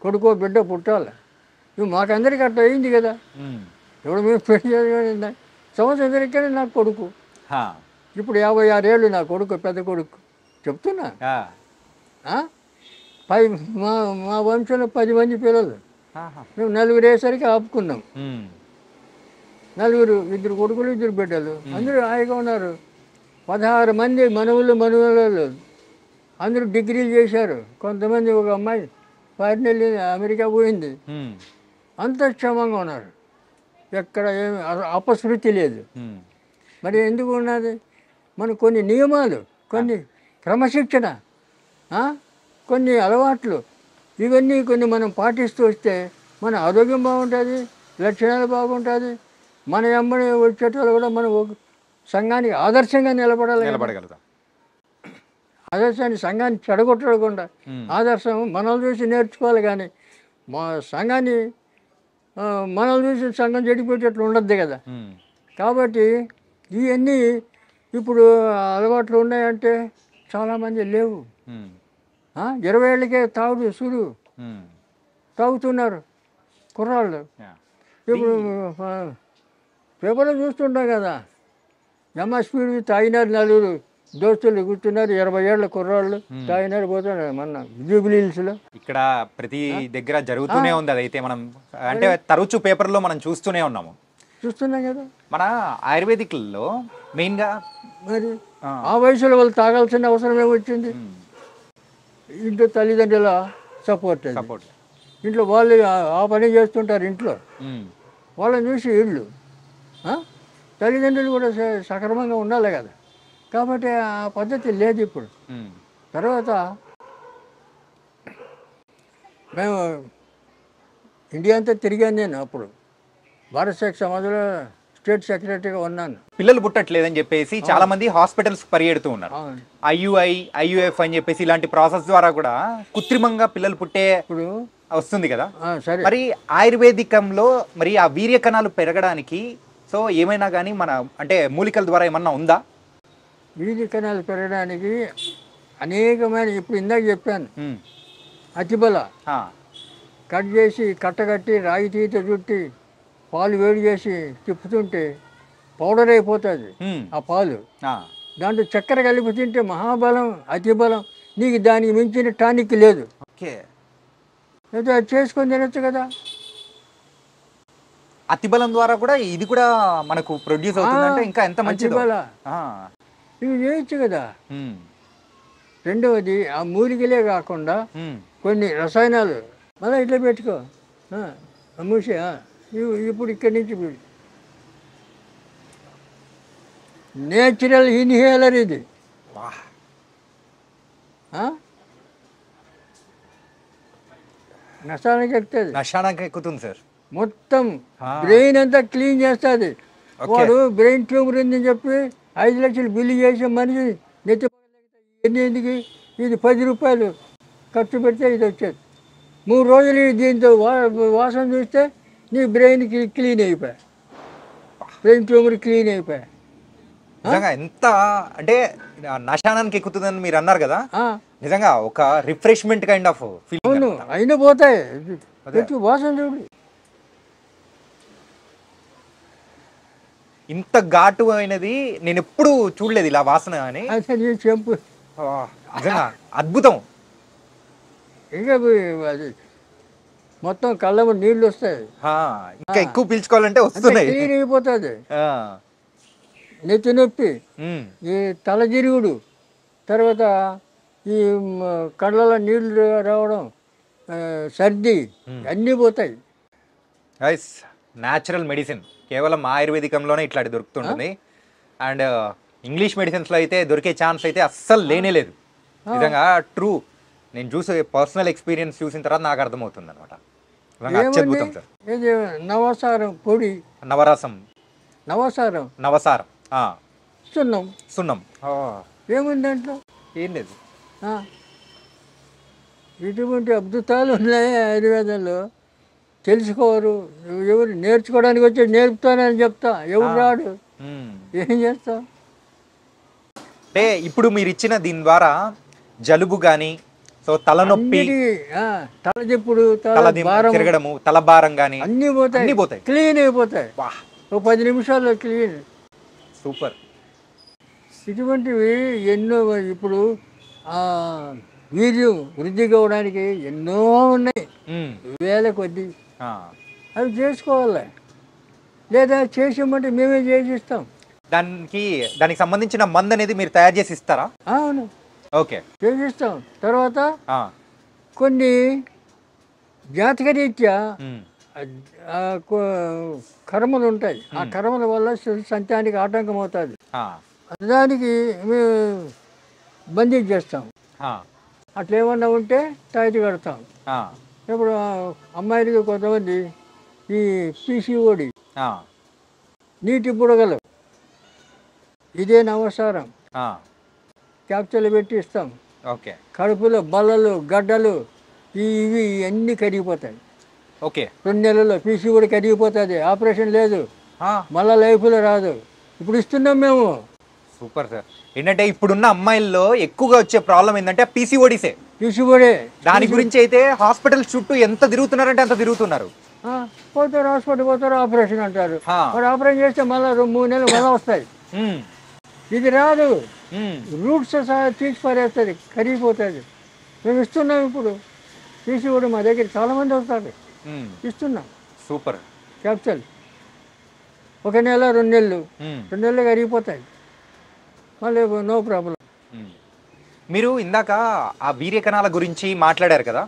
S2: కొడుకో బిడ్డ పుట్టాల. ఇవి మాకందరికీ అట్లా అయింది కదా. ఇప్పుడు మేము పెళ్లి చేయాలి, సంవత్సరం తిరక్కనే నాకు కొడుకు. ఇప్పుడు 56 ఏళ్ళు నా కొడుకు, పెద్ద కొడుకు. చెప్తున్నా, మా వంశంలో 10 మంది పిల్లలు. మేము 4 వేసరికి ఆపుకున్నాం. 4, 2 కొడుకులు 2 బిడ్డలు, అందరూ హాయిగా ఉన్నారు. 16 మంది మనవులు అందరూ డిగ్రీలు చేశారు. కొంతమంది, ఒక అమ్మాయి ఫారిన్ వెళ్ళి అమెరికా పోయింది. అంత క్షేమంగా ఉన్నారు, ఎక్కడ ఏమి అపశృతి లేదు. మరి ఎందుకు ఉన్నది? మన కొన్ని నియమాలు, కొన్ని క్రమశిక్షణ, కొన్ని అలవాట్లు, ఇవన్నీ కొన్ని మనం పాటిస్తూ వస్తే మన ఆరోగ్యం బాగుంటుంది, లక్షణాలు బాగుంటుంది. మన అమ్మని వచ్చేటోళ్ళు కూడా మనం సంఘానికి ఆదర్శంగా నిలబడగలుగుతాం. ఆదర్శాన్ని, సంఘాన్ని చెడగొట్టకుండా ఆదర్శం మనల్ని చూసి నేర్చుకోవాలి. కానీ మా సంఘాన్ని మనల్ని చూసి సంఘం చెడిపోయేటట్లు ఉండద్దు కదా. కాబట్టి ఇవన్నీ ఇప్పుడు అలవాట్లు ఉన్నాయంటే చాలామంది లేవు. 20 ఏళ్ళకే సుడు తాగుతున్నారు కుర్రాళ్ళు. ఇప్పుడు పేపర్లో చూస్తుంటాం కదా, స్పీడ్ తాగినారు, 4 దోస్తులు కూర్చున్నారు, 20 ఏళ్ళ కుర్రాళ్ళు తాగినారు, పోతున్నారు. మొన్న జూబిలీ హిల్స్లో ఇక్కడ ప్రతి దగ్గర జరుగుతూనే ఉంది. అదైతే మనం అంటే తరచు పేపర్లో మనం చూస్తున్నాం కదా. మన ఆయుర్వేదిక్లో మెయిన్గా
S3: మరి ఆ వయసులో వాళ్ళు తాగాల్సిన అవసరం ఏమొచ్చింది? ఇంట్లో తల్లిదండ్రుల సపోర్ట్, ఇంట్లో వాళ్ళు ఆ పని చేస్తుంటారు. ఇంట్లో వాళ్ళని చూసి వీళ్ళు, తల్లిదండ్రులు కూడా సక్రమంగా ఉండాలి కదా. కాబట్టి ఆ పద్ధతి లేదు ఇప్పుడు. తర్వాత మేము ఇండియా అంతా తిరిగాను. నేను అప్పుడు భారత సేక్ సమాజంలో స్టేట్ సెక్రటరీగా ఉన్నాను.
S2: పిల్లలు పుట్టట్లేదని చెప్పేసి చాలా మంది హాస్పిటల్స్ పరిగెడుతూ ఉన్నారు. IUF అని చెప్పేసి ఇలాంటి ప్రాసెస్ ద్వారా కూడా కృత్రిమంగా పిల్లలు పుట్టే ఇప్పుడు వస్తుంది కదా. మరి ఆయుర్వేదికంలో మరి ఆ వీర్య కణాలు పెరగడానికి సో ఏమైనా కానీ మన అంటే మూలికల ద్వారా ఏమన్నా ఉందా?
S3: వీర్య కణాలు పెరగడానికి అనేకమైన, ఇప్పుడు ఇందాక చెప్పాను, అతిబల కట్ చేసి కట్టగట్టి రాగి తీత చుట్టి పాలు వేడి చేసి తిప్పుతుంటే పౌడర్ అయిపోతుంది ఆ పాలు. దాంట్లో చక్కెర కలిపి తింటే మహాబలం, అతిబలం. నీకు దానికి మించిన టానిక్ లేదు. అయితే అది చేసుకొని తినొచ్చు కదా.
S2: అతిబలం ద్వారా కూడా ఇది కూడా మనకు ప్రొడ్యూస్ అవుతుందంటే ఇంకా ఎంత మంచిది.
S3: ఇవి చేయొచ్చు కదా. రెండవది ఆ మూలికలే కాకుండా కొన్ని రసాయనాలు మళ్ళీ ఇట్లా పెట్టుకో మూసే. ఇప్పుడు ఇక్కడి నుంచి నేచురల్ ఇన్హేలర్ ఇది.
S2: నశానికి ఎక్కుతుంది సార్.
S3: మొత్తం బ్రెయిన్ అంతా క్లీన్ చేస్తుంది. వాడు బ్రెయిన్ ట్యూమర్ ఉందని చెప్పి 5 లక్షలు బిల్లు చేసే మనిషి నెత్తి ఎందుకు ఇది 10 రూపాయలు ఖర్చు పెడితే ఇది వచ్చేది. 3 రోజులు దీంతో వాసన చూస్తే నీ బ్రెయిన్ క్లీన్ అయిపోయా, బ్రెయిన్ ట్యూమర్ క్లీన్ అయిపోయా.
S2: నిజంగా ఎంత అంటే నశానానికి ఎక్కుతుందని మీరు అన్నారు కదా,
S3: ఆ,
S2: నిజంగా ఒక రిఫ్రెష్మెంట్ కైండ్ ఆఫ్
S3: అవును
S2: ఫీలింగ్.
S3: అయినా పోతాయి.
S2: అదే.
S3: తెచ్చి వాసన చూడు.
S2: ఇంత ఘాటు అయినది నేను ఎప్పుడు చూడలేదు ఇలా వాసన అని.
S3: అసలు ఈ చెంపు
S2: ఆ, నిజంగా అద్భుతం.
S3: ఇంకా అది మొత్తం కళ్ళము నీళ్ళు వస్తాయి.
S2: ఆ, ఇంకా ఎక్కువ పీల్చుకోవాలంటే వస్తున్నాయి.
S3: క్లీన్ అయిపోతుంది.
S2: ఆ,
S3: నెత్తి నొప్పి,
S2: ఉమ్,
S3: ఈ తలజిరుగుడు, తర్వాత ఈ కళ్ళలో నీళ్ళు రావడం, సర్ది అన్నీ పోతాయి.
S2: గైస్ న్యాచురల్ మెడిసిన్ కేవలం ఆయుర్వేదికంలోనే ఇట్లాంటి దొరుకుతుంటుంది. అండ్ ఇంగ్లీష్ మెడిసిన్స్లో అయితే దొరికే ఛాన్స్ అయితే అస్సలు లేనే లేదు. నిజంగా ట్రూ, నేను చూసే పర్సనల్ ఎక్స్పీరియన్స్ చూసిన తర్వాత నాకు అర్థమవుతుంది అనమాట. అత్యద్భుతం సార్.
S3: ఇది నవసారం పొడి,
S2: నవరసం,
S3: నవసారం,
S2: నవసారం, ఆ,
S3: సున్నం,
S2: సున్నం, ఆ,
S3: ఏముంది దాంట్లో?
S2: ఏం లేదు.
S3: ఆ, ఇటువంటి అద్భుతాలు ఉన్నాయి ఆయుర్వేదంలో. తెలుసుకోరు ఎవరు, నేర్చుకోవడానికి వచ్చి నేర్పుతానని చెప్తా, ఎవరు రాడు,
S2: ఉమ్.
S3: ఏం చేస్తావు?
S2: అంటే ఇప్పుడు మీరు ఇచ్చిన దీని ద్వారా జలుబు కానీ, సో తలనొప్పి,
S3: తలదిప్పుడు,
S2: తల
S3: తల భారం
S2: తిరగడము, తలభారం కానీ
S3: అన్నీ పోతాయి,
S2: అన్నీ పోతాయి.
S3: క్లీన్ అయిపోతాయి.
S2: వాహ్,
S3: ఒక 10 నిమిషాల్లో క్లీన్.
S2: సూపర్.
S3: ఇటువంటివి ఎన్నో. ఇప్పుడు వీర్యం వృద్ధి కావడానికి ఎన్నో ఉన్నాయి,
S2: ఉమ్,
S3: వేల కొద్ది.
S2: ఆ.
S3: అవి చేసుకోవాలి, లేదా చేసామంటే మేమే చేసిస్తాం.
S2: దానికి సంబంధించిన మందు అనేది మీరు తయారు చేసి ఇస్తారా?
S3: అవును,
S2: ఓకే,
S3: చేసిస్తాం. తర్వాత
S2: ఆ,
S3: కొన్ని జాతకరీత్యా
S2: ఉమ్,
S3: కర్మలు ఉంటాయి. ఆ కర్మల వల్ల సంతానికి ఆటంకం అవుతుంది.
S2: ఆ,
S3: దానికి మేము బందీ చేస్తాం.
S2: ఆ,
S3: అట్లా ఏమన్నా ఉంటే తాయితీ కడతాం.
S2: ఆ,
S3: ఇప్పుడు అమ్మాయిలకి కొంతమంది ఈ పీసీఓడి,
S2: ఆ,
S3: నీటి బుడగలు, ఇదే నవసారం
S2: ఆ,
S3: క్యాప్చర్లు పెట్టి ఇస్తాం.
S2: ఓకే,
S3: కడుపులో బల్లలు, గడ్డలు, ఇవి అన్నీ కరిగిపోతాయి.
S2: ఓకే,
S3: 2 నెలల్లో పీసీఓడి కరిగిపోతుంది. ఆపరేషన్ లేదు,
S2: ఆ,
S3: మళ్ళా లైఫ్లో రాదు. ఇప్పుడు ఇస్తున్నాం మేము.
S2: Super sir. ఏంటంటే ఇప్పుడున్న అమ్మాయిల్లో ఎక్కువగా వచ్చే ప్రాబ్లం ఏంటంటే పీసీఓడిసే.
S3: పీసీఓడే.
S2: దాని గురించి అయితే హాస్పిటల్ చుట్టూ ఎంత తిరుగుతున్నారంటే అంత తిరుగుతున్నారు.
S3: పోతారు, హాస్పిటల్ పోతారు, ఆపరేషన్ అంటారు.
S2: ఆ.
S3: మరి ఆపరేషన్ చేస్తే మళ్ళీ 3 నెలలు మళ్ళీ వస్తాయి.
S2: ఉమ్,
S3: ఇది రాదు,
S2: ఉమ్,
S3: రూట్స్ సహా తీసి పారేస్తుంది, కరిగిపోతుంది. మేము ఇస్తున్నాం. ఇప్పుడు పీసీఓడి మా దగ్గర చాలామంది వస్తారు,
S2: ఉమ్,
S3: ఇస్తున్నాం
S2: సూపర్.
S3: క్యాప్చల్. 1 నెల 2 నెలలు,
S2: ఉమ్,
S3: 2 నెలలు కరిగిపోతాయి, మళ్ళీ నో ప్రాబ్లం.
S2: ఉమ్. మీరు ఇందాక ఆ వీర్య కణాల గురించి మాట్లాడారు కదా,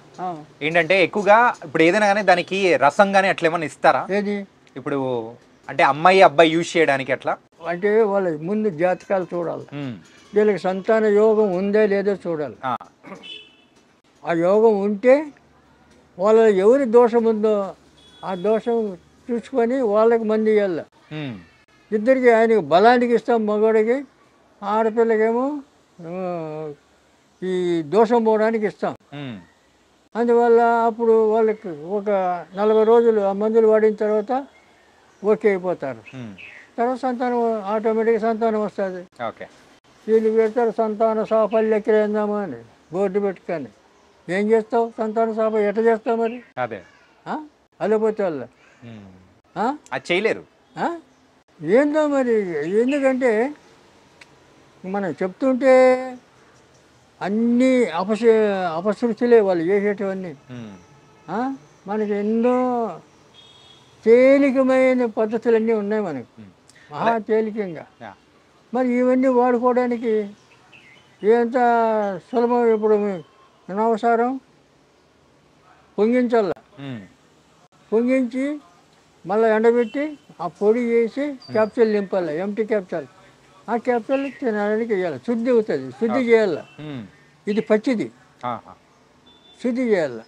S2: ఏంటంటే ఎక్కువగా ఇప్పుడు ఏదైనా కానీ దానికి రసం కానీ అట్లా ఏమన్నా ఇస్తారా?
S3: ఏది
S2: ఇప్పుడు అంటే అమ్మాయి అబ్బాయి యూజ్ చేయడానికి అట్లా?
S3: అంటే వాళ్ళ ముందు జాతకాలు చూడాలి.
S2: ఉమ్,
S3: వీళ్ళకి సంతాన యోగం ఉందా లేదో చూడాలి.
S2: ఆ,
S3: ఆ యోగం ఉంటే వాళ్ళ ఎవరి దోషం ఉందో ఆ దోషం చూసుకొని వాళ్ళకి మంది ఇవ్వాలి.
S2: ఉమ్,
S3: ఇద్దరికి, ఆయనకి బలానికి ఇస్తాం మగవాడికి, ఆడపిల్లకేమో ఈ దోషం పోవడానికి ఇస్తాం.
S2: ఉమ్,
S3: అందువల్ల అప్పుడు వాళ్ళకి ఒక 40 రోజులు ఆ మందులు వాడిన తర్వాత ఓకే అయిపోతారు.
S2: ఉమ్,
S3: తర్వాత సంతానం ఆటోమేటిక్గా సంతానం వస్తుంది.
S2: ఓకే,
S3: వీళ్ళు పెడతారు సంతాన సాఫల్య కేంద్రమా అని బోర్డు పెట్టుకొని. ఏం చేస్తావు? సంతాన సాఫల్యం ఎట్లా చేస్తావు మరి?
S2: అదే,
S3: అల్లపోతే వాళ్ళ
S2: ఉమ్, అది చేయలేరు.
S3: ఏందో మరి. ఎందుకంటే మనం చెప్తుంటే అన్నీ అపశృతులే వాళ్ళు చేసేటివన్నీ.
S2: ఉమ్,
S3: మనకి ఎన్నో తేలికమైన పద్ధతులన్నీ ఉన్నాయి మనకి, మహా తేలికంగా.
S2: యా,
S3: మరి ఇవన్నీ వాడుకోవడానికి ఎంత సులభం. ఇప్పుడు అనవసరం పొంగించాల,
S2: ఉమ్,
S3: పొంగించి మళ్ళీ ఎండబెట్టి ఆ పొడి వేసి క్యాప్సూల్ నింపాలి, ఎంటీ క్యాప్సూల్. ఆ క్యాప్సూల్ తినడానికి వేయాలి, శుద్ధి అవుతుంది, శుద్ధి చేయాలి.
S2: ఉమ్,
S3: ఇది పచ్చిది,
S2: ఆహా,
S3: శుద్ధి చేయాలి,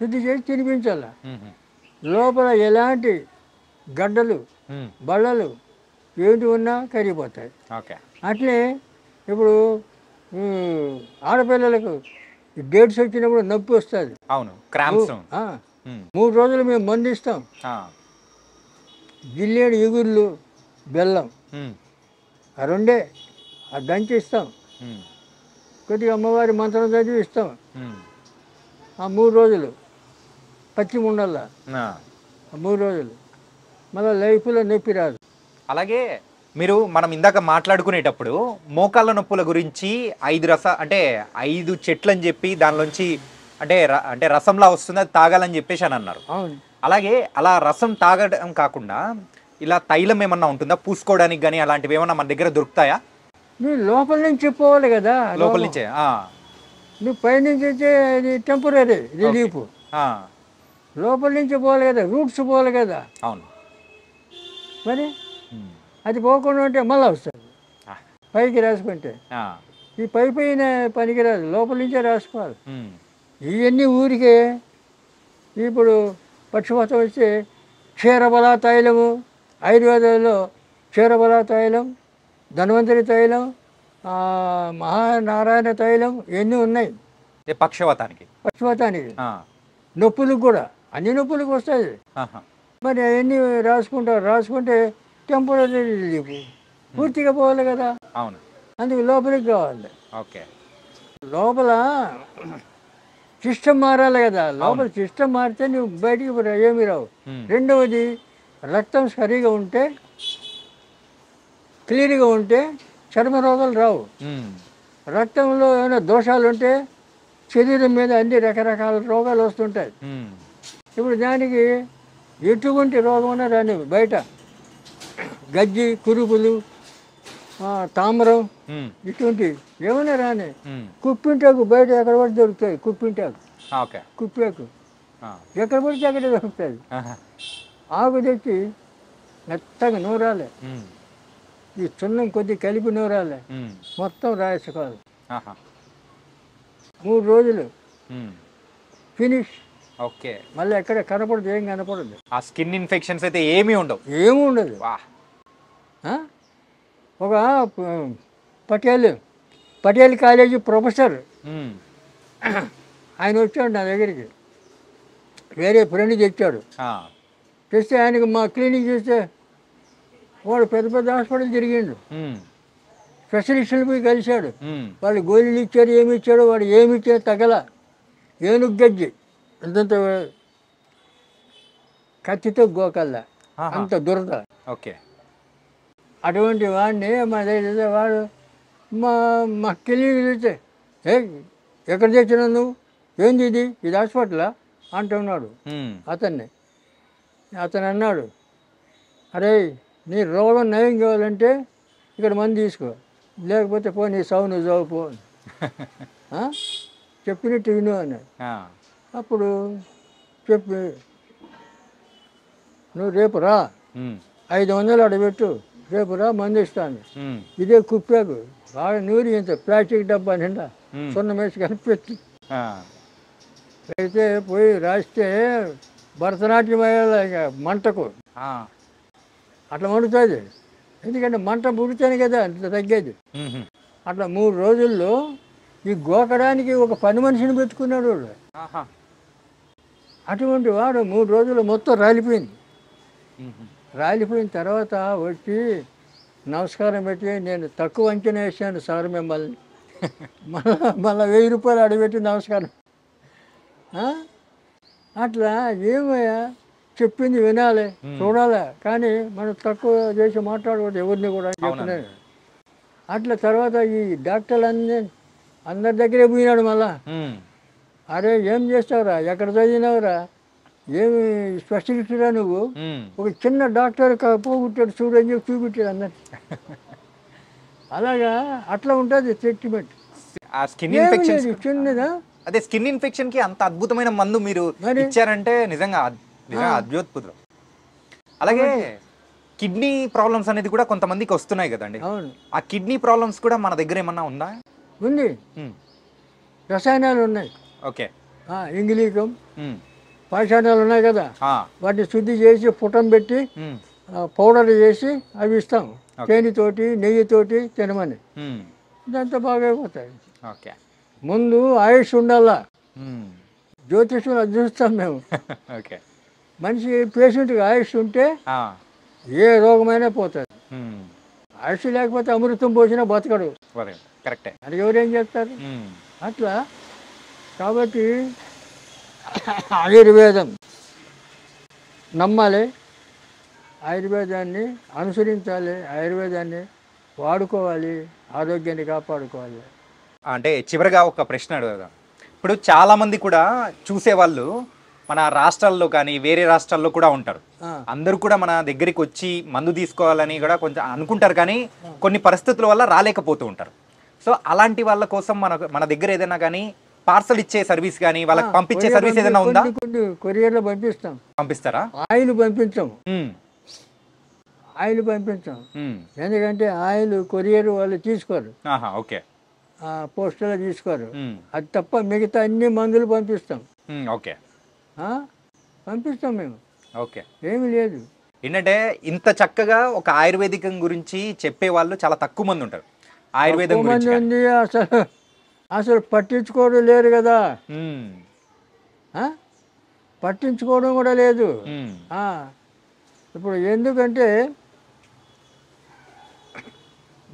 S3: శుద్ధి చేసి తినిపించాలి.
S2: ఉమ్,
S3: లోపల ఎలాంటి గడ్డలు,
S2: ఉమ్,
S3: బళ్ళలు ఏంటి ఉన్నా కరిగిపోతాయి.
S2: ఓకే,
S3: అట్లే ఇప్పుడు ఆడపిల్లలకు డేట్స్ వచ్చినప్పుడు నొప్పి వస్తుంది.
S2: అవును, క్రాంప్స్.
S3: 3 రోజులు మేము మందు ఇస్తాం. జిల్లేడు ఎగుర్లు, బెల్లం ఆ రెండే ఆ దంచి ఇస్తాం, కొద్దిగా అమ్మవారి మంత్రం చదివి ఇస్తాం. ఆ 3 రోజులు పచ్చి ఉండల్లా, ఆ 3 రోజులు మళ్ళీ లైఫ్లో నొప్పి రాదు.
S2: అలాగే మనం ఇందాక మాట్లాడుకునేటప్పుడు మోకాళ్ళ నొప్పుల గురించి 5 చెట్లు అని చెప్పి దానిలోంచి అంటే రసంలా వస్తుంది, అది తాగాలని చెప్పేసి అని అన్నారు.
S3: అవును.
S2: అలాగే అలా రసం తాగడం కాకుండా ఇలా తైలం ఏమన్నా ఉంటుందా పూసుకోవడానికి కానీ, అలాంటివి ఏమన్నా మన దగ్గర దొరుకుతాయా?
S3: నువ్వు లోపల నుంచి పోవాలి కదా,
S2: లోపల నుంచే.
S3: నువ్వు పైనుంచి వచ్చే ఇది టెంపరీ రిలీఫ్, లోపల నుంచి పోవాలి కదా, రూట్స్ పోవాలి కదా.
S2: అవును.
S3: మరి అది పోకుండా ఉంటే మళ్ళీ వస్తుంది పైకి రాసుకుంటే. ఈ పైన పనికిరాదు, లోపల నుంచే రాసుకోవాలి. ఇవన్నీ ఊరికే ఇప్పుడు పక్షపాతం వస్తే క్షీరబల తైలము, ఆయుర్వేదంలో క్షీరబల తైలం, ధన్వంతరి తైలం, మహానారాయణ తైలం ఇవన్నీ ఉన్నాయి
S2: పక్షవాతానికి.
S3: నొప్పులకు కూడా అన్ని నొప్పులకు వస్తాయి. మరి అవన్నీ రాసుకుంటే టెంపరీ రిలీఫ్ పూర్తిగా పోవాలి కదా.
S2: అవును.
S3: అందుకు లోపలికి కావాలి.
S2: ఓకే.
S3: లోపల సిస్టమ్ మారాలి కదా, లోపల సిస్టమ్ మారితే నువ్వు బయటికి ఏమి రావు. రెండవది రక్తం సరిగా ఉంటే, క్లియర్గా ఉంటే చర్మ రోగాలు రావు. రక్తంలో ఏమైనా దోషాలు ఉంటే శరీరం మీద అన్ని రకరకాల రోగాలు వస్తుంటాయి. ఇప్పుడు దానికి ఎటువంటి రోగం రాని, బయట గజ్జి, కురుపులు, తామరం ఇటువంటి ఏమైనా రాని, కుప్పింటాకు బయట ఎక్కడ పడితే దొరుకుతాయి. కుప్పాకు ఎక్కడ పడితే అక్కడ దొరుకుతుంది. ఆకు తెచ్చి మెత్తగా నూరాలి, ఈ చున్నం కొద్ది కలిపి నూరాలి, మొత్తం రాసుకోవాలి. 3 రోజులు ఫినిష్.
S2: ఓకే.
S3: మళ్ళీ ఎక్కడ కనపడదు, ఏం కనపడదు.
S2: ఆ స్కిన్ ఇన్ఫెక్షన్స్ అయితే ఏమీ ఉండవు.
S3: ఒక పటేల్ కాలేజీ ప్రొఫెసర్ ఆయన వచ్చాడు నా దగ్గరికి, వేరే ఫ్రెండ్ తెచ్చాడు. తెస్తే ఆయనకు మా క్లినిక్ చూస్తే వాడు పెద్ద పెద్ద హాస్పిటల్ తిరిగిండు, స్పెషలిస్టులు పోయి కలిశాడు. వాళ్ళు గోళీలు ఇచ్చారు, ఏమి ఇచ్చాడు, వాడు ఏమి ఇచ్చాడు తగల. ఏనుగు గజ్జి అంతంత కత్తితో గోకల్లా, అంత దురద.
S2: ఓకే.
S3: అటువంటి వాడిని మా దగ్గర వాడు మా క్లినిక్ చూస్తే, ఎక్కడ తెచ్చినావు నువ్వు, ఏంది ఇది హాస్పిటలా అంటున్నాడు అతన్ని. అతను అన్నాడు, అరే నీ రోగం నయం కావాలంటే ఇక్కడ మందు తీసుకో, లేకపోతే పో నీ సావు నువ్వు చావు పో, చెప్పినట్టు విను అన్నాడు. అప్పుడు చెప్పి నువ్వు రేపు రా, 500 అడబెట్టు, రేపు రా మందు ఇస్తాను. ఇదే కుప్పాకు బాగా నూరి ఇంత ప్లాస్టిక్ డబ్బా నిండా సున్నం వేసి కలిపెట్టి అయితే పోయి రాస్తే భరతనాట్యం అయ్యేలా మంటకు అట్లా మండుతుంది. ఎందుకంటే మంట పుడితేనే కదా అంత తగ్గేది. అట్లా 3 రోజుల్లో ఈ గోకడానికి ఒక పని మనిషిని పెట్టుకున్నాడు వాడు. అటువంటి వాడు 3 రోజులు మొత్తం రాలిపోయింది. రాలిపోయిన తర్వాత వచ్చి నమస్కారం పెట్టి, నేను తక్కువ అంచనా వేసాను సార్ మిమ్మల్ని, మళ్ళీ 1000 రూపాయలు అడగబెట్టి నమస్కారం. అట్లా ఏమయ్యా చెప్పింది వినాలి, చూడాలి, కానీ మనం తక్కువ చేసి మాట్లాడకూడదు ఎవరిని కూడా చెప్తున్నాను. అట్లా తర్వాత ఈ డాక్టర్లు అందరి దగ్గరే పోయినాడు. మళ్ళా అరే ఏం చేస్తావురా, ఎక్కడ చదివినావురా, ఏమి స్పెషలిస్టురా నువ్వు, ఒక చిన్న డాక్టర్ పోగొట్టాడు చూడని చెప్పి చూపించాడు అందరు. అలాగా అట్లా ఉంటుంది ట్రీట్మెంట్. చిన్నదా
S2: అదే స్కిన్ ఇన్ఫెక్షన్ కి అంత అద్భుతమైన మందు మీరు ఇచ్చారంటే నిజంగా అద్భుతం. అలాగే కిడ్నీ ప్రాబ్లమ్స్ అనేది కూడా కొంతమందికి వస్తున్నాయి కదండి. ఆ కిడ్నీ ప్రాబ్లమ్స్ కూడా మన దగ్గర ఏమన్నా ఉందా?
S3: ఉంది, రసాయనాలు ఉన్నాయి.
S2: ఓకే.
S3: ఇంగిలీకం పాషాణాలు ఉన్నాయి కదా, వాటిని శుద్ధి చేసి పుటం పెట్టి పౌడర్ చేసి అవి ఇస్తాం, తేనెతోటి నెయ్యితోటి తినమని. ఇదంతా బాగా అయిపోతాయి.
S2: ఓకే.
S3: ముందు ఆయుష్ ఉండాలా, జ్యోతిష్యం అది చూస్తాం మేము.
S2: ఓకే. మనిషి
S3: పేషెంట్కి ఆయుష్ ఉంటే ఏ రోగమైనా పోతుంది. ఆయుష్ లేకపోతే అమృతం పోసినా బతకడు.
S2: కరెక్టే.
S3: అది ఎవరేం చేస్తారు అట్లా. కాబట్టి ఆయుర్వేదం నమ్మాలి, ఆయుర్వేదాన్ని అనుసరించాలి, ఆయుర్వేదాన్ని వాడుకోవాలి, ఆరోగ్యాన్ని కాపాడుకోవాలి.
S2: అంటే చివరిగా ఒక ప్రశ్న అడుగుదాం. ఇప్పుడు చాలామంది కూడా చూసేవాళ్ళు మన రాష్ట్రాల్లో కానీ వేరే రాష్ట్రాల్లో కూడా ఉంటారు. అందరూ కూడా మన దగ్గరికి వచ్చి మందు తీసుకోవాలని కూడా కొంచెం అనుకుంటారు, కానీ కొన్ని పరిస్థితుల వల్ల రాలేకపోతూ ఉంటారు. సో అలాంటి వాళ్ళ కోసం మన దగ్గర ఏదైనా కానీ పార్సల్ ఇచ్చే సర్వీస్ కానీ వాళ్ళకి పంపించే సర్వీస్ ఏదైనా ఉందా?
S3: కొరియర్లో పంపిస్తాం.
S2: పంపిస్తారా?
S3: ఆయిల్ పంపించాము, ఆయిల్ పంపించాం. ఎందుకంటే ఆయిల్ కొరియర్ వాళ్ళు తీసుకోరు,
S2: ఓకే,
S3: పోస్టులో తీసుకోరు. అది తప్ప మిగతా అన్ని మందులు పంపిస్తాం.
S2: ఓకే,
S3: పంపిస్తాం మేము.
S2: ఓకే,
S3: ఏమి లేదు.
S2: ఏంటంటే ఇంత చక్కగా ఒక ఆయుర్వేదికం గురించి చెప్పే వాళ్ళు చాలా తక్కువ మంది ఉంటారు. ఆయుర్వేదం గురించి
S3: ఉంది, అసలు పట్టించుకోవడం లేరు కదా, పట్టించుకోవడం కూడా లేదు. ఇప్పుడు ఎందుకంటే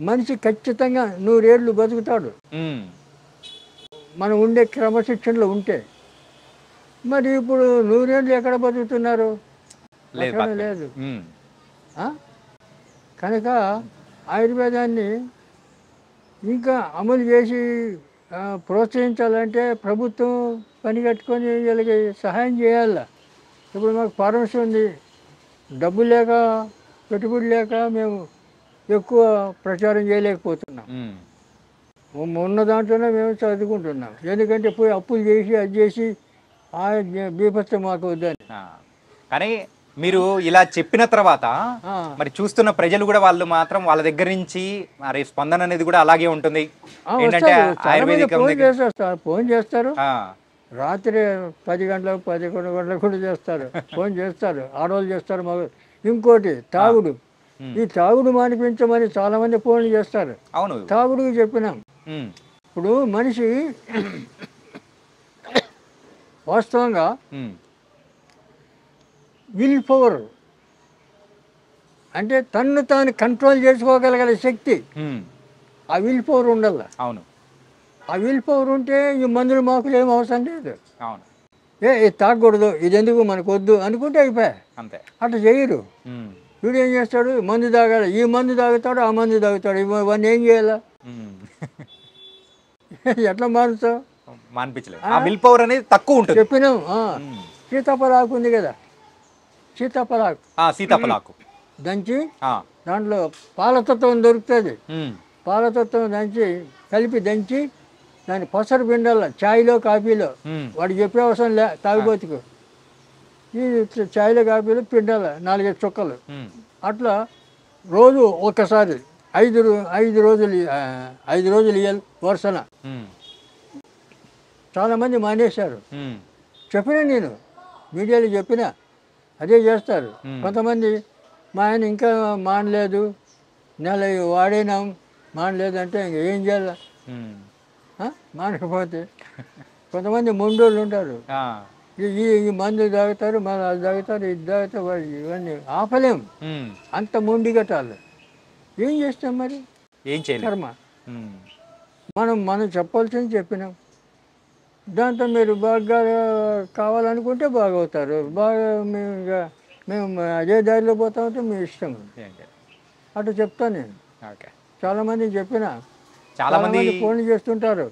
S3: మనిషి ఖచ్చితంగా 100 ఏళ్ళు బతుకుతాడు మనం ఉండే క్రమశిక్షణలో ఉంటే. మరి ఇప్పుడు 100 ఏళ్ళు ఎక్కడ బతుకుతున్నారు? లేదు. కనుక ఆయుర్వేదాన్ని ఇంకా అమలు చేసి ప్రోత్సహించాలంటే ప్రభుత్వం పని కట్టుకొని వీళ్ళకి సహాయం చేయాల. ఇప్పుడు మాకు ఫార్మసీ ఉంది, డబ్బులు లేక పెట్టుబడి లేక మేము ఎక్కువ ప్రచారం చేయలేకపోతున్నాం. ఉన్న దాంట్లోనే మేము చదువుకుంటున్నాం. ఎందుకంటే పోయి అప్పులు చేసి అది చేసి ఆ బీభత్సం మాకు వద్దని.
S2: కానీ మీరు ఇలా చెప్పిన తర్వాత మరి చూస్తున్న ప్రజలు కూడా వాళ్ళు మాత్రం వాళ్ళ దగ్గర నుంచి మరి స్పందన అనేది కూడా అలాగే ఉంటుంది. ఏంటంటే ఆయుర్వేదిక్
S3: ఫోన్ చేస్తారు, రాత్రి 10 గంటలకు 11 గంటలకు కూడా చేస్తారు, ఫోన్ చేస్తారు, ఆడవాళ్ళు చేస్తారు. మగ ఇంకోటి తాగుడు, ఈ తాగుడు మానిపించమని చాలా మంది ఫోన్లు చేస్తారు.
S2: అవును,
S3: తాగుడుకి చెప్పినాం. ఇప్పుడు మనిషి వాస్తవంగా విల్ పవర్ అంటే తన్ను తాను కంట్రోల్ చేసుకోగలిగే శక్తి, ఆ విల్ పవర్ ఉండాల.
S2: అవును,
S3: ఆ విల్ పవర్ ఉంటే ఈ మందులు మాకులు ఏం అవసరం లేదు.
S2: అవును,
S3: ఇది తాగకూడదు, ఇది ఎందుకు మనకు వద్దు అనుకుంటే అయిపోయా.
S2: అంతే,
S3: అట్లా చేయరు. వీడు ఏం చేస్తాడు, మందు తాగాలి, ఈ మందు తాగుతాడు, ఆ మందు తాగుతాడు, ఇవన్నీ ఏం చేయాలా? ఎట్లా మారుతావు?
S2: మానిపించలేదు. ఆ విల్ పవర్ అనేది తక్కువ ఉంటుంది.
S3: చెప్పినాం. సీతాఫలాకు ఉంది కదా,
S2: సీతాఫలాకు
S3: దంచి దాంట్లో పాలతత్వం దొరుకుతుంది. పాలతత్వం కలిపి దంచి దాన్ని పసరు పిండాల ఛాయ్లో కాఫీలో. వాడు చెప్పే అవసరం లే, తాగిపోతుకు ఈ ఛాయ్లో కాఫీలో పిండాల 4-5 చుక్కలు. అట్లా రోజు ఒక్కసారి 5 రోజులు ఇవ్వాలి వరుసన. చాలామంది మానేశారు. చెప్పినా నేను మీడియాలో చెప్పినా అదే చేస్తారు. కొంతమంది మా ఆయన ఇంకా మానలేదు, నెల వాడినాం మానలేదు అంటే ఇంక ఏం చేయాలి? మానకపోతే కొంతమంది మొండోళ్ళు ఉంటారు, ఈ మందు తాగుతారు, మళ్ళీ అది తాగుతారు, ఇది తాగుతారు, ఇవన్నీ ఆపలేం. అంత మొండి కట్టాలి. ఏం చేస్తాం మరి?
S2: ఏం చేయాలి?
S3: కర్మ. మనం చెప్పాల్సింది చెప్పినాం. దాంతో మీరు బాగా కావాలనుకుంటే బాగవుతారు, బాగా మేము అదే దారిలో పోతా ఉంటే మీ ఇష్టం. అటు చెప్తాను నేను. చాలామంది చెప్పినా, చాలామంది ఫోన్లు చేస్తుంటారు,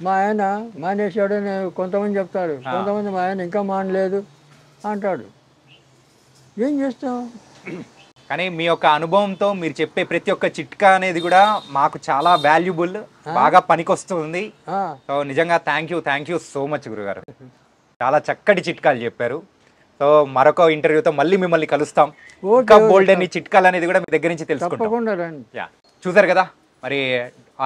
S3: మా ఆయన మానేశాడని కొంతమంది చెప్తారు, కొంతమంది మా ఆయన ఇంకా మానలేదు అంటాడు. ఏం చేస్తాం?
S2: కానీ మీ యొక్క అనుభవంతో మీరు చెప్పే ప్రతి ఒక్క చిట్కా అనేది కూడా మాకు చాలా వాల్యుబుల్, బాగా పనికొస్తుంది. సో నిజంగా థ్యాంక్ యూ సో మచ్ గురుగారు. చాలా చక్కటి చిట్కాలు చెప్పారు. సో మరొక ఇంటర్వ్యూతో మళ్ళీ మిమ్మల్ని కలుస్తాం. ఇంకా బోల్డ్ అని చిట్కాలు అనేది కూడా మీ దగ్గర నుంచి తెలుసుకుంటాం. చూసారు కదా, మరి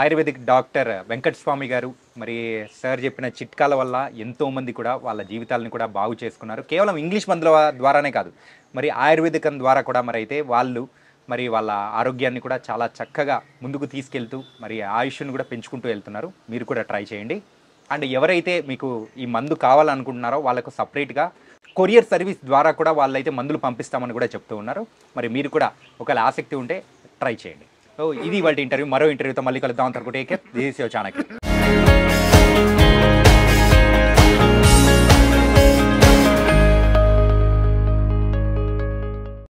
S2: ఆయుర్వేదిక్ డాక్టర్ వెంకటస్వామి గారు మరి సార్ చెప్పిన చిట్కాల వల్ల ఎంతోమంది కూడా వాళ్ళ జీవితాలను కూడా బాగు చేసుకున్నారు. కేవలం ఇంగ్లీష్ మందుల ద్వారానే కాదు, మరి ఆయుర్వేదికం ద్వారా కూడా మరి అయితే వాళ్ళు మరి వాళ్ళ ఆరోగ్యాన్ని కూడా చాలా చక్కగా ముందుకు తీసుకెళ్తూ మరి ఆయుష్ను కూడా పెంచుకుంటూ వెళ్తున్నారు. మీరు కూడా ట్రై చేయండి. అండ్ ఎవరైతే మీకు ఈ మందు కావాలనుకుంటున్నారో వాళ్ళకు సపరేట్గా కొరియర్ సర్వీస్ ద్వారా కూడా వాళ్ళైతే మందులు పంపిస్తామని కూడా చెప్తూ ఉన్నారు. మరి మీరు కూడా ఒకవేళ ఆసక్తి ఉంటే ట్రై చేయండి. సో ఇది వాళ్ళ ఇంటర్వ్యూ. మరో ఇంటర్వ్యూతో మళ్ళీ కలుద్దాం. అంతవరకు take care. This is your Chanakya.